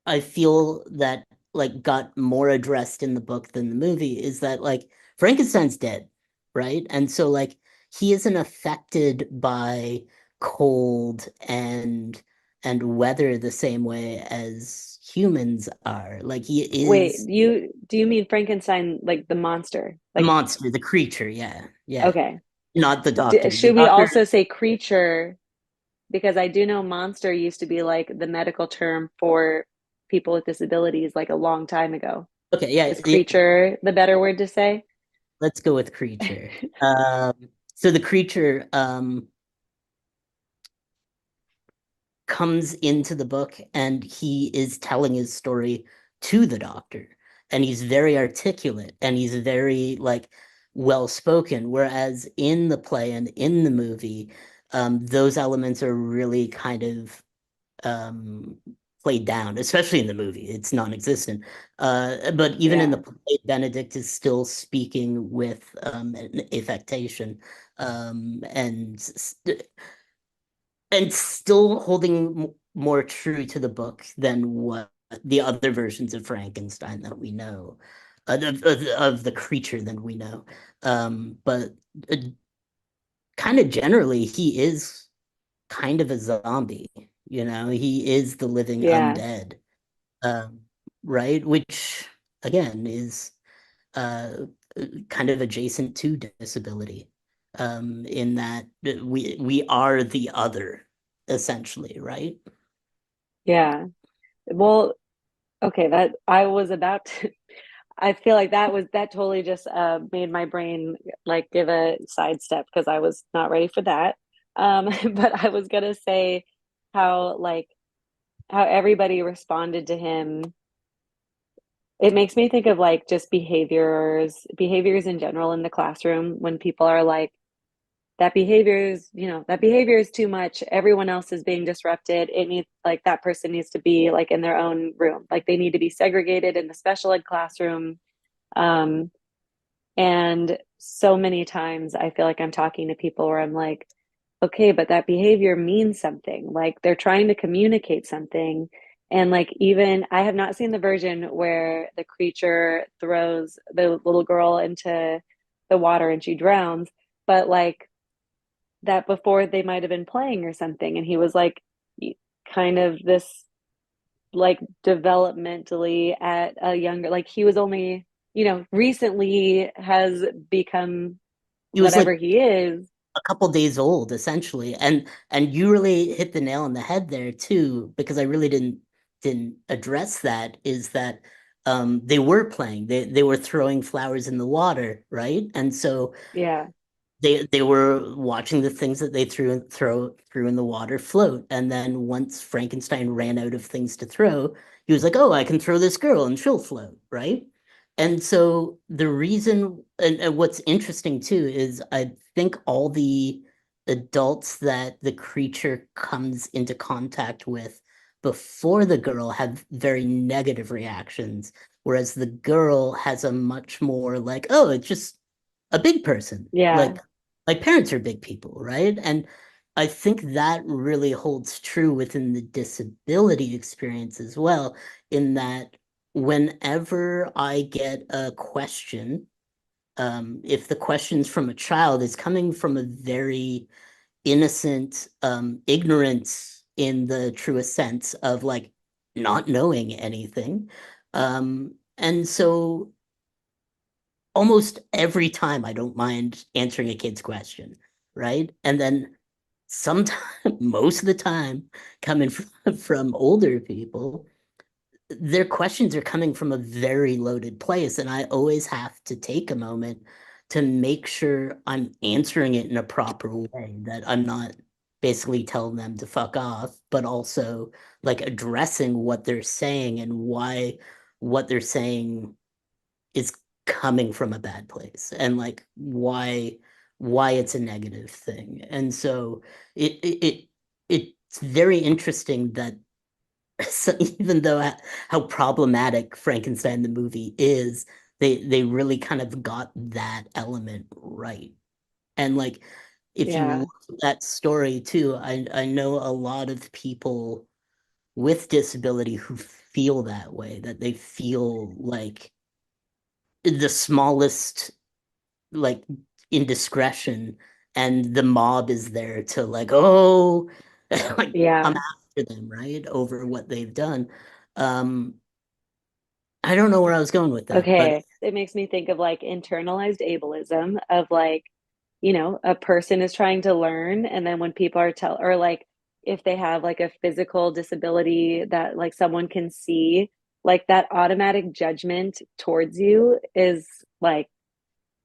I feel that like got more addressed in the book than the movie is that like Frankenstein's dead, right? And so like he isn't affected by cold and weather the same way as humans are. Like he wait, is you do you mean Frankenstein like the monster? the Like, monster, the creature, yeah. Yeah. okay. Not the doctor. The Should we doctor, also say creature? Because I do know monster used to be like the medical term for people with disabilities like a long time ago. okay, yeah, Is yeah, creature the better word to say? let's go with creature. So the creature comes into the book and he is telling his story to the doctor, and he's very articulate and he's very like well spoken, whereas in the play and in the movie those elements are really kind of um played down, especially in the movie it's non-existent, but even in the Yeah. play Benedict is still speaking with an affectation, and still holding more true to the book than what the other versions of Frankenstein that we know, of the creature that we know. But uh, kind of generally, he is kind of a zombie. You know, he is the living Yeah. undead, um, right? Which again is uh, kind of adjacent to disability, in that we are the other, essentially, right? Yeah. Well, okay, that I was about to I feel like that totally just made my brain like give a sidestep because I was not ready for that. But I was gonna say how like how everybody responded to him. It makes me think of like just behaviors in general in the classroom when people are like, that behavior is too much. Everyone else is being disrupted. It needs like that person needs to be like in their own room. Like they need to be segregated in the special ed classroom. Um, and so many times I feel like I'm talking to people where I'm like, okay, but that behavior means something. Like they're trying to communicate something. And like, even I have not seen the version where the creature throws the little girl into the water and she drowns, but like that before they might have been playing or something. And he was like, kind of this like developmentally at a younger, like he was only, recently has become He was like whatever he is. a couple days old, essentially, and you really hit the nail on the head there too, because I really didn't address that. Is that they were playing, they were throwing flowers in the water, right? And so Yeah. they were watching the things that they threw in the water float. And then once Frankenstein ran out of things to throw, he was like, "Oh, I can throw this girl and she'll float," right? And so the reason, and what's interesting too, is I think all the adults that the creature comes into contact with before the girl have very negative reactions, whereas the girl has a much more like, "Oh, it's just a big person." Yeah. Like parents are big people, right? And I think that really holds true within the disability experience as well, in that whenever I get a question, if the question's from a child, it's coming from a very innocent ignorance in the truest sense of like not knowing anything. And so almost every time I don't mind answering a kid's question, right? And then sometimes, most of the time, coming from older people, their questions are coming from a very loaded place. And I always have to take a moment to make sure I'm answering it in a proper way, that I'm not basically telling them to fuck off, but also like addressing what they're saying and why what they're saying is coming from a bad place and like why it's a negative thing. And so it's very interesting that so even though how problematic Frankenstein the movie is, they really kind of got that element right. And like if you Yeah. look at that story too, I know a lot of people with disability who feel that way, that they feel like the smallest like indiscretion and the mob is there to like, oh, like come Yeah. after them, right? Over what they've done. Um, I don't know where I was going with that, but Okay. It makes me think of like internalized ableism of like, a person is trying to learn, and then when people are or like if they have like a physical disability that like someone can see, like that automatic judgment towards you is like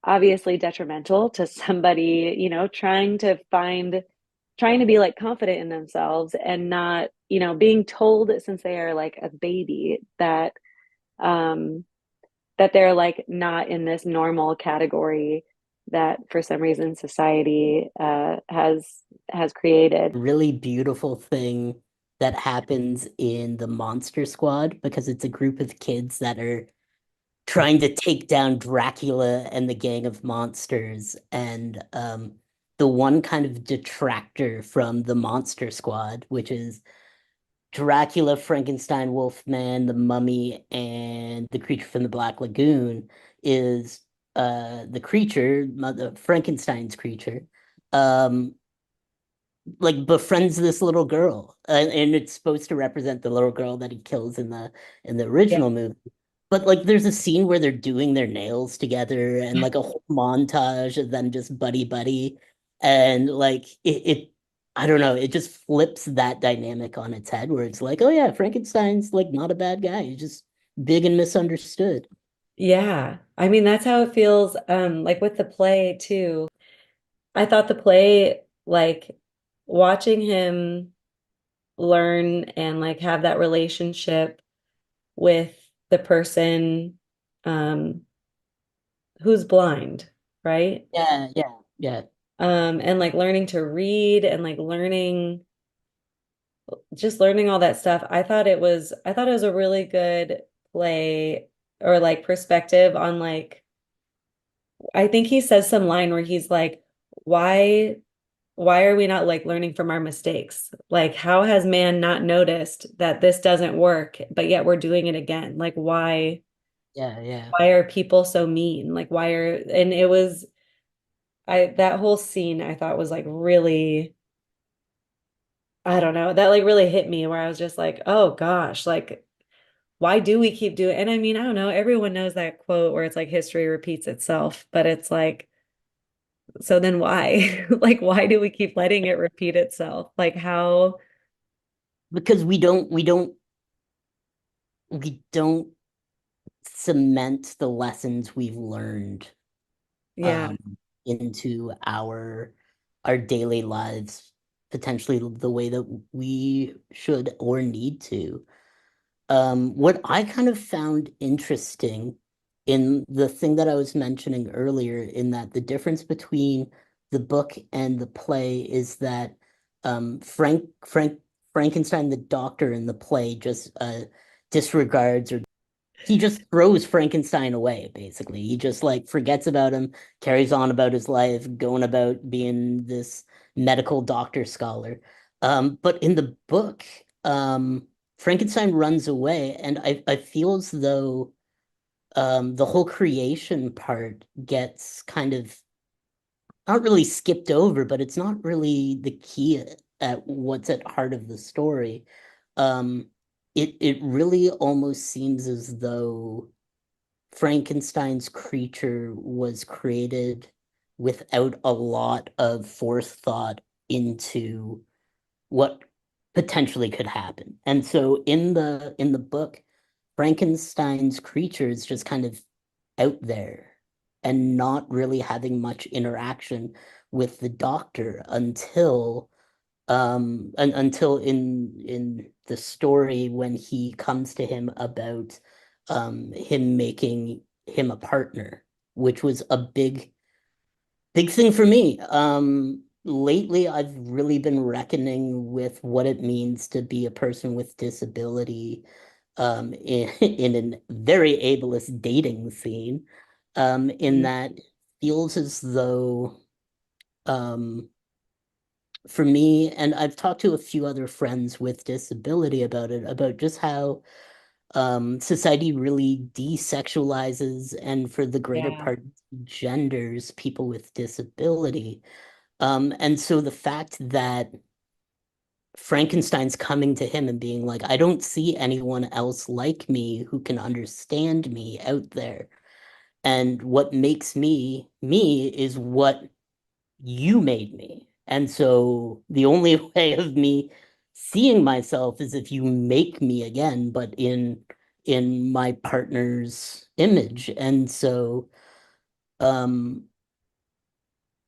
obviously detrimental to somebody, trying to be like confident in themselves and not, being told since they are like a baby um that they're like not in this normal category that for some reason society has created. really beautiful thing that happens in the Monster Squad because it's a group of kids that are trying to take down Dracula and the gang of monsters. And the one kind of detractor from the Monster Squad, which is Dracula, Frankenstein, Wolfman, the Mummy, and the creature from the Black Lagoon, is the creature, Frankenstein's creature, um, like befriends this little girl, and it's supposed to represent the little girl that he kills in the Yeah. original movie. But like, there's a scene where they're doing their nails together, and like a whole montage of them just buddy buddy, and like I don't know, it just flips that dynamic on its head, where it's like, oh yeah, Frankenstein's like not a bad guy, he's just big and misunderstood. Yeah. I mean, that's how it feels like with the play too. I thought the play like watching him learn and like have that relationship with the person um who's blind, right? Yeah, yeah, yeah. And like learning to read and like learning all that stuff. I thought it was a really good play or like perspective on like I think he says some line where he's like, why are we not like learning from our mistakes? Like, how has man not noticed that this doesn't work, but yet we're doing it again? Like, Yeah, yeah. why are people so mean? Like, and it was, that whole scene I thought was like really, I don't know, that like really hit me where I was just like, oh gosh, like, why do we keep doing, and I mean, I don't know, everyone knows that quote where it's like history repeats itself, but it's like, so then why? Like, why do we keep letting it repeat itself? Like, how? Because we don't cement the lessons we've learned Yeah. um, into our daily lives, potentially the way that we should or need to. What I kind of found interesting in the thing that I was mentioning earlier, in that the difference between the book and the play is that Frankenstein, the doctor in the play, just disregards or he just throws Frankenstein away, basically. He just like forgets about him, carries on about his life, going about being this medical doctor scholar. But in the book, Frankenstein runs away, and I feel as though the whole creation part gets kind of not really skipped over, but it's not really the key at what's at heart of the story. Um, it really almost seems as though Frankenstein's creature was created without a lot of forethought into what potentially could happen. And so in the book, Frankenstein's creature is just kind of out there and not really having much interaction with the doctor until in the story when he comes to him about him making him a partner, which was a big thing for me. Lately, I've really been reckoning with what it means to be a person with disability, in a very ableist dating scene, in Mm. that it feels as though, um, for me, and I've talked to a few other friends with disability about it, about just how society really desexualizes and for the greater Yeah. part genders people with disability. And so the fact that Frankenstein's coming to him and being like, I don't see anyone else like me who can understand me out there. And what makes me me is what you made me. And so the only way of me seeing myself is if you make me again, but in my partner's image. And so um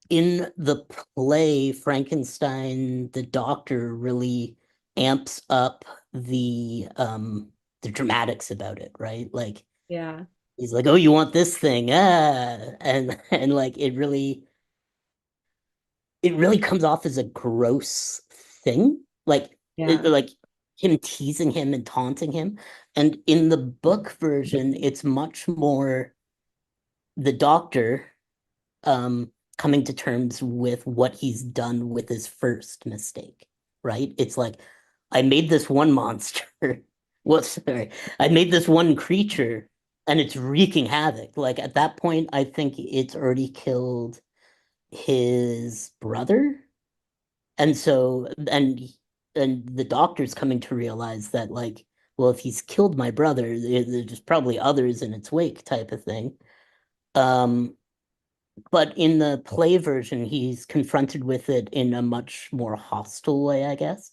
in the play, Frankenstein, the doctor really amps up the dramatics about it, right? Like Yeah. he's like, "Oh, you want this thing?" Ah, and like it really comes off as a gross thing, Yeah. like him teasing him and taunting him. And in the book version, it's much more the doctor coming to terms with what he's done with his first mistake, right? It's like, I made this one monster. Well, sorry, I made this one creature and it's wreaking havoc. Like at that point, I think it's already killed his brother. And so, and the doctor's coming to realize that, like, well, if he's killed my brother, there's probably others in its wake, type of thing. Um, but in the play version, he's confronted with it in a much more hostile way, I guess.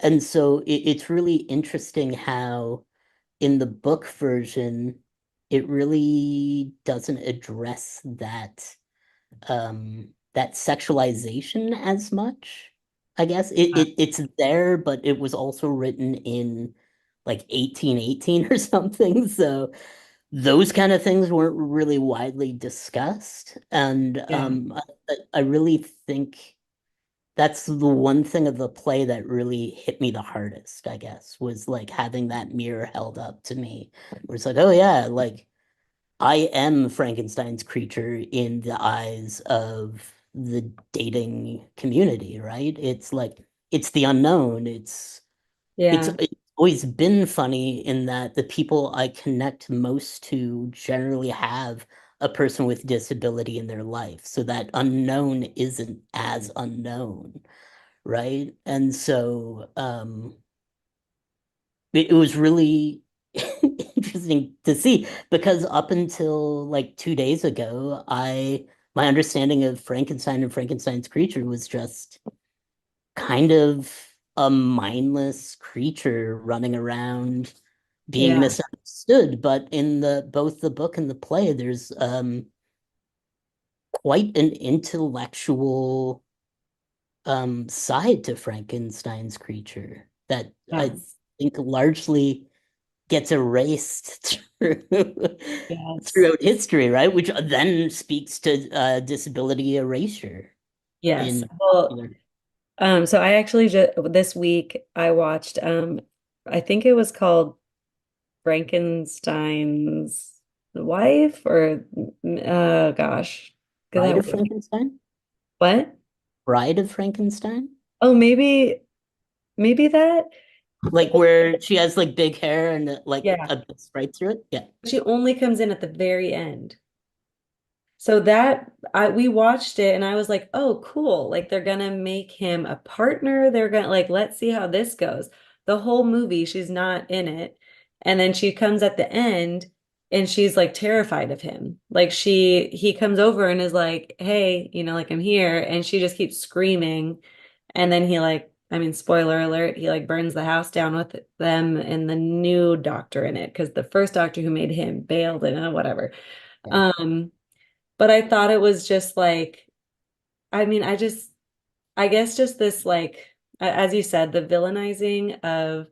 And so it's really interesting how in the book version, it really doesn't address that sexualization as much. I guess it's there, but it was also written in like 1818 or something. So those kind of things weren't really widely discussed. And Yeah. I really think that's the one thing of the play that really hit me the hardest, I guess, was like having that mirror held up to me, where it's like, oh yeah, like I am Frankenstein's creature in the eyes of the dating community, right? It's like it's the unknown. Yeah. It's always been funny in that the people I connect most to generally have a person with disability in their life. So that unknown isn't as unknown, right? And so it was really interesting to see because up until like 2 days ago, my understanding of Frankenstein and Frankenstein's creature was just kind of a mindless creature running around being Yeah. misunderstood. But in the both the book and the play, there's quite an intellectual side to Frankenstein's creature that I Yes. think largely gets erased Yes. throughout history, right? Which then speaks to disability erasure Yes. in Well, particular. so I actually just this week I watched I think it was called Frankenstein's wife or gosh. Cause Bride that of Frankenstein? what? Bride of Frankenstein? Oh, maybe that. Like where she has like big hair and like Yeah. a bit right through it? Yeah. She only comes in at the very end. So that we watched it and I was like, "Oh, cool. Like they're gonna make him a partner. They're gonna like let's see how this goes." The whole movie, she's not in it. And then she comes at the end and she's like terrified of him. Like he comes over and is like, "Hey, like I'm here." And she just keeps screaming. And then he like, I mean, spoiler alert, he like burns the house down with them and the new doctor in it because the first doctor who made him bailed and whatever. Yeah. Um but I thought it was just like, I mean, I guess just this like, as you said, the villainizing of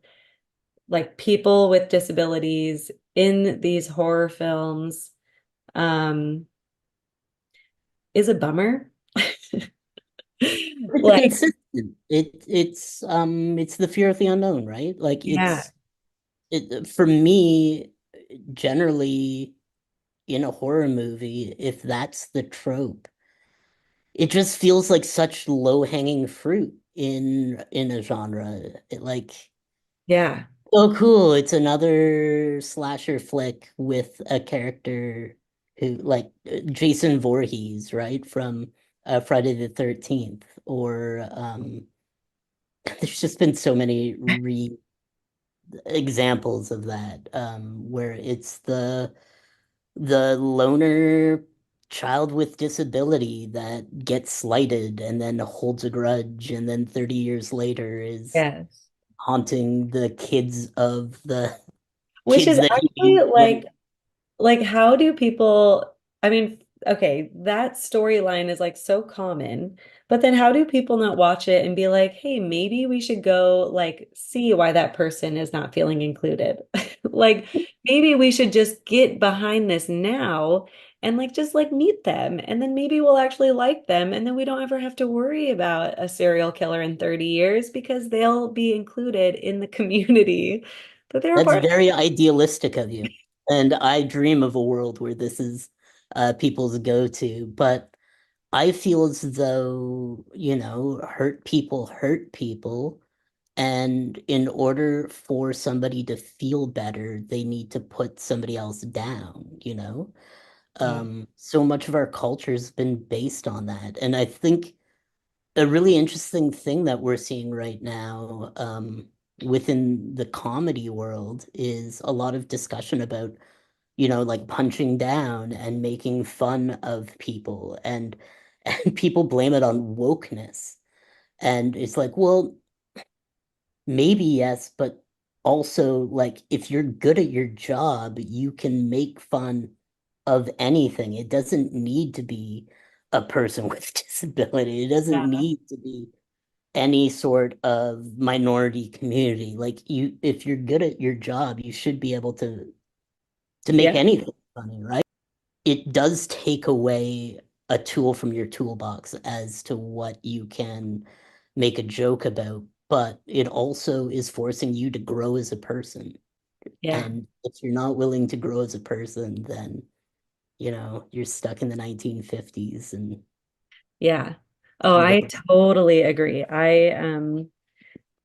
like people with disabilities in these horror films. um, is a bummer. It's Like, consistent. It's the fear of the unknown, right? Like yeah, it for me, generally in a horror movie, if that's the trope, it just feels like such low-hanging fruit in a genre. It like, yeah, oh cool, it's another slasher flick with a character who like Jason Voorhees, right? From Friday the 13th, or there's just been so many re examples of that, where it's the loner child with disability that gets slighted and then holds a grudge, and then 30 years later is yes. haunting the kids of the Which kids is that actually he when like how do people, I mean, okay, that storyline is like so common, but then how do people not watch it and be like, hey, maybe we should go like see why that person is not feeling included. Like maybe we should just get behind this now and like just like meet them and then maybe we'll actually like them and then we don't ever have to worry about a serial killer in 30 years because they'll be included in the community that they're a That's part of. very idealistic of you. And I dream of a world where this is people's go-to. But I feel as though, hurt people. And in order for somebody to feel better, they need to put somebody else down. Yeah. So much of our culture has been based on that. And I think a really interesting thing that we're seeing right now, within the comedy world is a lot of discussion about, like punching down and making fun of people, and and people blame it on wokeness. And it's like, well, maybe yes, but also like if you're good at your job, you can make fun of anything. It doesn't need to be a person with disability. It doesn't Yeah. need to be any sort of minority community. Like if you're good at your job, you should be able to make Yeah. anything funny, right? It does take away a tool from your toolbox as to what you can make a joke about, but it also is forcing you to grow as a person. Yeah. And if you're not willing to grow as a person, then you're stuck in the 1950s and Yeah. Oh, nothing I but totally agree.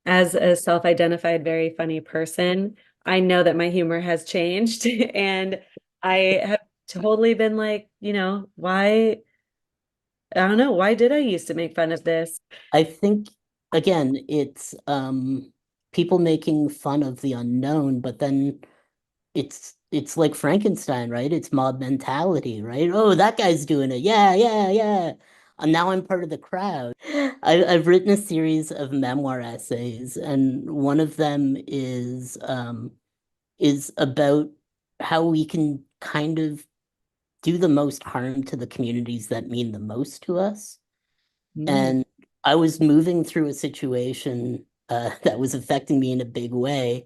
As a self-identified very funny person, I know that my humor has changed and I have totally been like, I don't know, why did I used to make fun of this? I think again, it's people making fun of the unknown, but then it's like Frankenstein, right? It's mob mentality, right? Oh, that guy's doing it. Yeah, yeah, yeah. And now I'm part of the crowd. I've written a series of memoir essays, and one of them is about how we can kind of do the most harm to the communities that mean the most to us. Mm, And I was moving through a situation that was affecting me in a big way,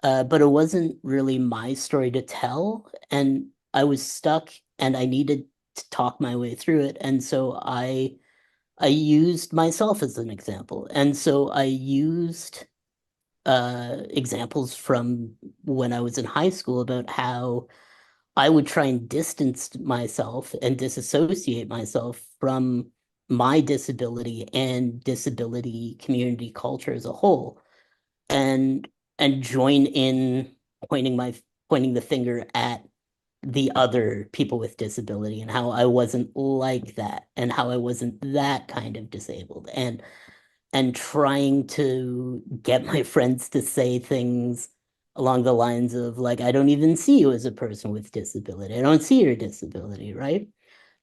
but it wasn't really my story to tell. And I was stuck and I needed to talk my way through it. And so I used myself as an example. And so I used examples from when I was in high school about how I would try and distance myself and disassociate myself from my disability and disability community culture as a whole, and join in pointing my pointing the finger at the other people with disability and how I wasn't like that and how I wasn't that kind of disabled, and trying to get my friends to say things along the lines of like, I don't even see you as a person with disability. I don't see your disability, right?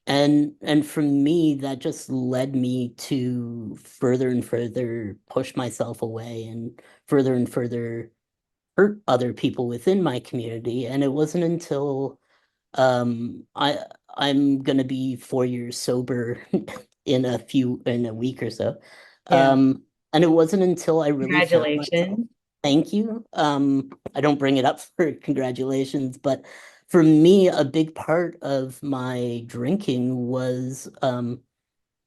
And for me, that just led me to further and further push myself away and further hurt other people within my community. And it wasn't until I'm gonna be 4 years sober in a week or so. yeah. And it wasn't until I really found myself. Congratulations. Thank you. I don't bring it up for congratulations, but for me, a big part of my drinking was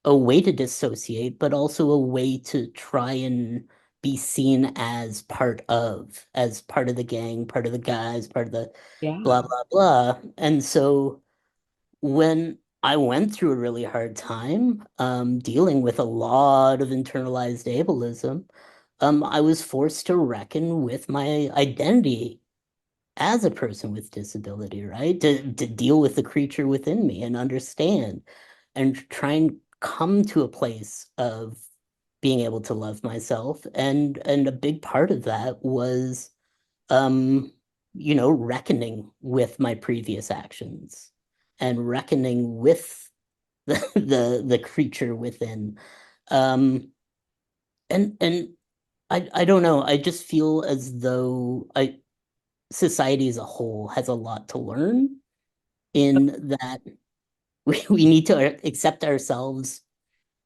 a way to dissociate, but also a way to try and be seen as part of the gang, part of the guys, part of the blah, Yeah. blah, blah. And so when I went through a really hard time, dealing with a lot of internalized ableism, I was forced to reckon with my identity as a person with disability, right? To deal with the creature within me and understand and try and come to a place of being able to love myself. And a big part of that was um, reckoning with my previous actions and reckoning with the creature within. Um, and I don't know, I just feel as though I society as a whole has a lot to learn in that we need to accept ourselves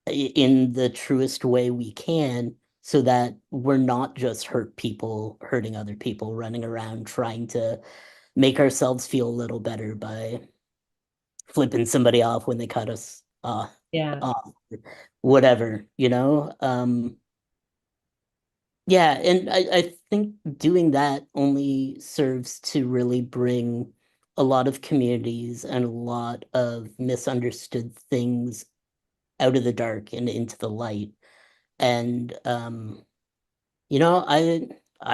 in the truest way we can so that we're not just hurting other people, running around trying to make ourselves feel a little better by flipping somebody off when they cut us Yeah. off, whatever, yeah, and I think doing that only serves to really bring a lot of communities and a lot of misunderstood things out of the dark and into the light. And I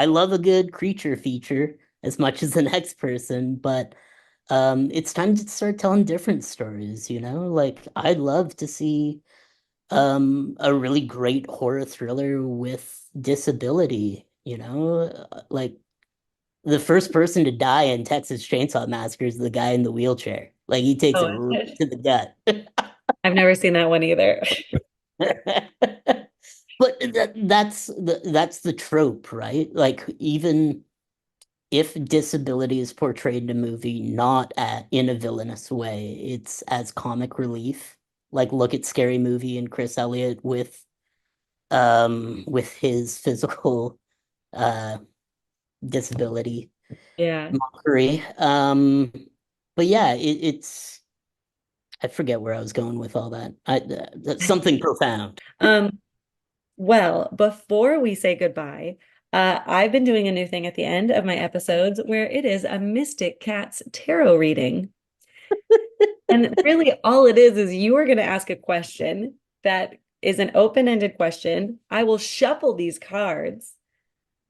love a good creature feature as much as the next person, but it's time to start telling different stories, Like I'd love to see a really great horror thriller with disability, like the first person to die in Texas Chainsaw Massacre is the guy in the wheelchair. Like he takes Oh, it is right it? to the gut. I've never seen that one either. But that's the trope, right? Like even if disability is portrayed in a movie not in a villainous way, it's as comic relief. Like look at Scary Movie and Chris Elliott with his physical uh disability Yeah. mockery. But yeah, it's I forget where I was going with all that. That's something profound. Um, well, before we say goodbye, I've been doing a new thing at the end of my episodes where it is a Mystic Cat's tarot reading. And really, all it is you are going to ask a question that is an open-ended question. I will shuffle these cards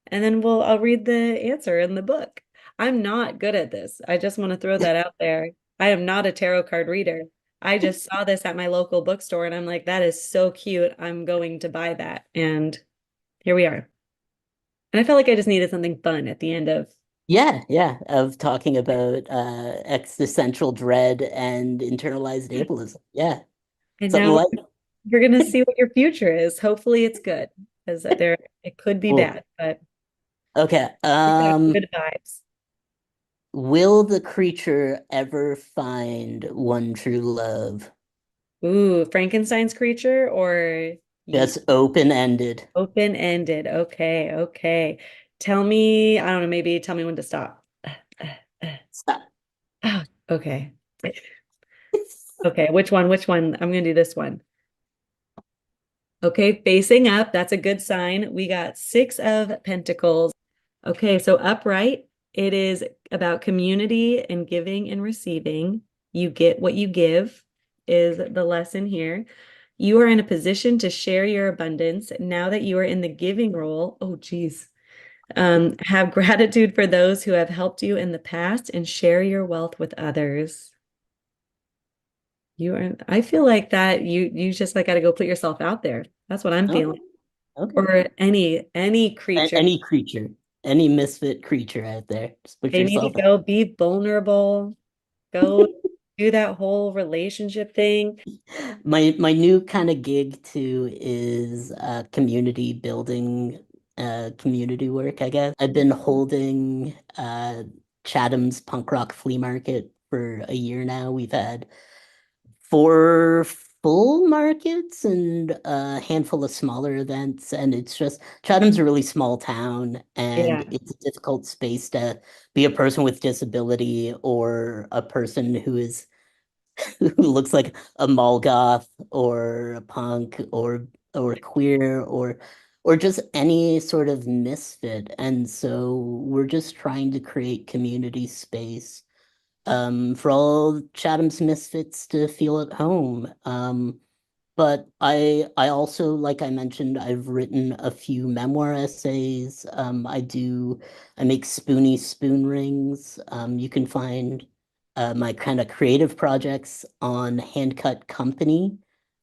and then I'll read the answer in the book. I'm not good at this. I just want to throw that out there. I am not a tarot card reader. I just saw this at my local bookstore and I'm like, that is so cute. I'm going to buy that. And here we are. And I felt like I just needed something fun at the end of, Yeah, yeah, of talking about existential dread and internalized ableism. Yeah, and something now like we're gonna see what your future is. Hopefully it's good because it could be cool. bad, but Okay. we got good vibes. Will the creature ever find one true love? Ooh, Frankenstein's creature or Just open-ended. open-ended. Okay, okay. Tell me, I don't know, maybe tell me when to stop. Stop. Ah, okay. Okay, which one? Which one? I'm gonna do this one. Okay, facing up, that's a good sign. We got Six of Pentacles. Okay, so upright, it is about community and giving and receiving. You get what you give, is the lesson here. You are in a position to share your abundance now that you are in the giving role. Oh, geez. Have gratitude for those who have helped you in the past and share your wealth with others. I feel like that you just like got to go put yourself out there. That's what I'm feeling. Okay, okay. Or any creature. Any creature, any misfit creature out there, just put They need to yourself out. go be vulnerable, go do that whole relationship thing. My new kind of gig too is community building, community work, I guess. I've been holding Chatham's punk rock flea market for a year now. We've had four full markets and a handful of smaller events. And it's just Chatham's a really small town, and Yeah. it's a difficult space to be a person with disability or a person who is who looks like a mall goth or a punk or queer or just any sort of misfit. And so we're just trying to create community space for all Chatham's misfits to feel at home. But I also, like I mentioned, I've written a few memoir essays. I make spoony spoon rings. You can find my kind of creative projects on Handcut Company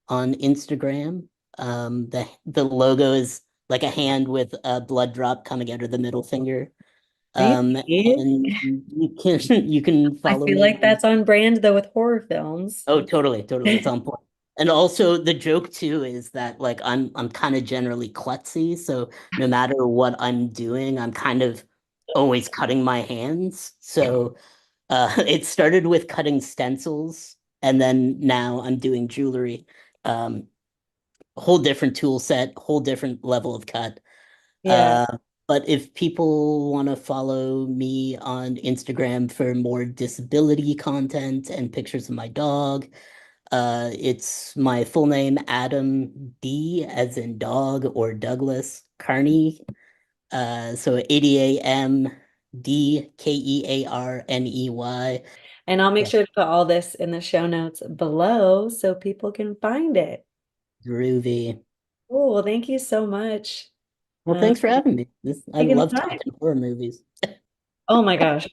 on Instagram. The logo is like a hand with a blood drop coming out of the middle finger. Maybe. And you can you can I follow feel me like on. that's on brand though with horror films. Oh, totally, totally. It's on point. And also the joke too is that like I'm kind of generally klutzy, so no matter what I'm doing, I'm kind of always cutting my hands. So it started with cutting stencils, and then now I'm doing jewelry. Um, whole different tool set, whole different level of cut. Yeah. Uh, but if people want to follow me on Instagram for more disability content and pictures of my dog, it's my full name, Adam D, as in dog or Douglas Carney. So ADAM DKEARNEY. And I'll make Yeah, sure to put all this in the show notes below so people can find it. groovy. Oh, well, thank you so much. Well, Um, thanks for having me. I taking the love time. talking horror movies. Oh my gosh.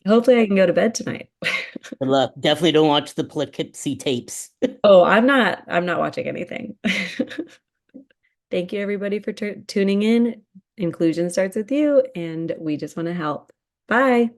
Hopefully I can go to bed tonight. Good luck. Definitely don't watch the Poughkeepsie tapes. Oh, I'm not watching anything. Thank you everybody for tuning in. Inclusion starts with you, and we just want to help. Bye.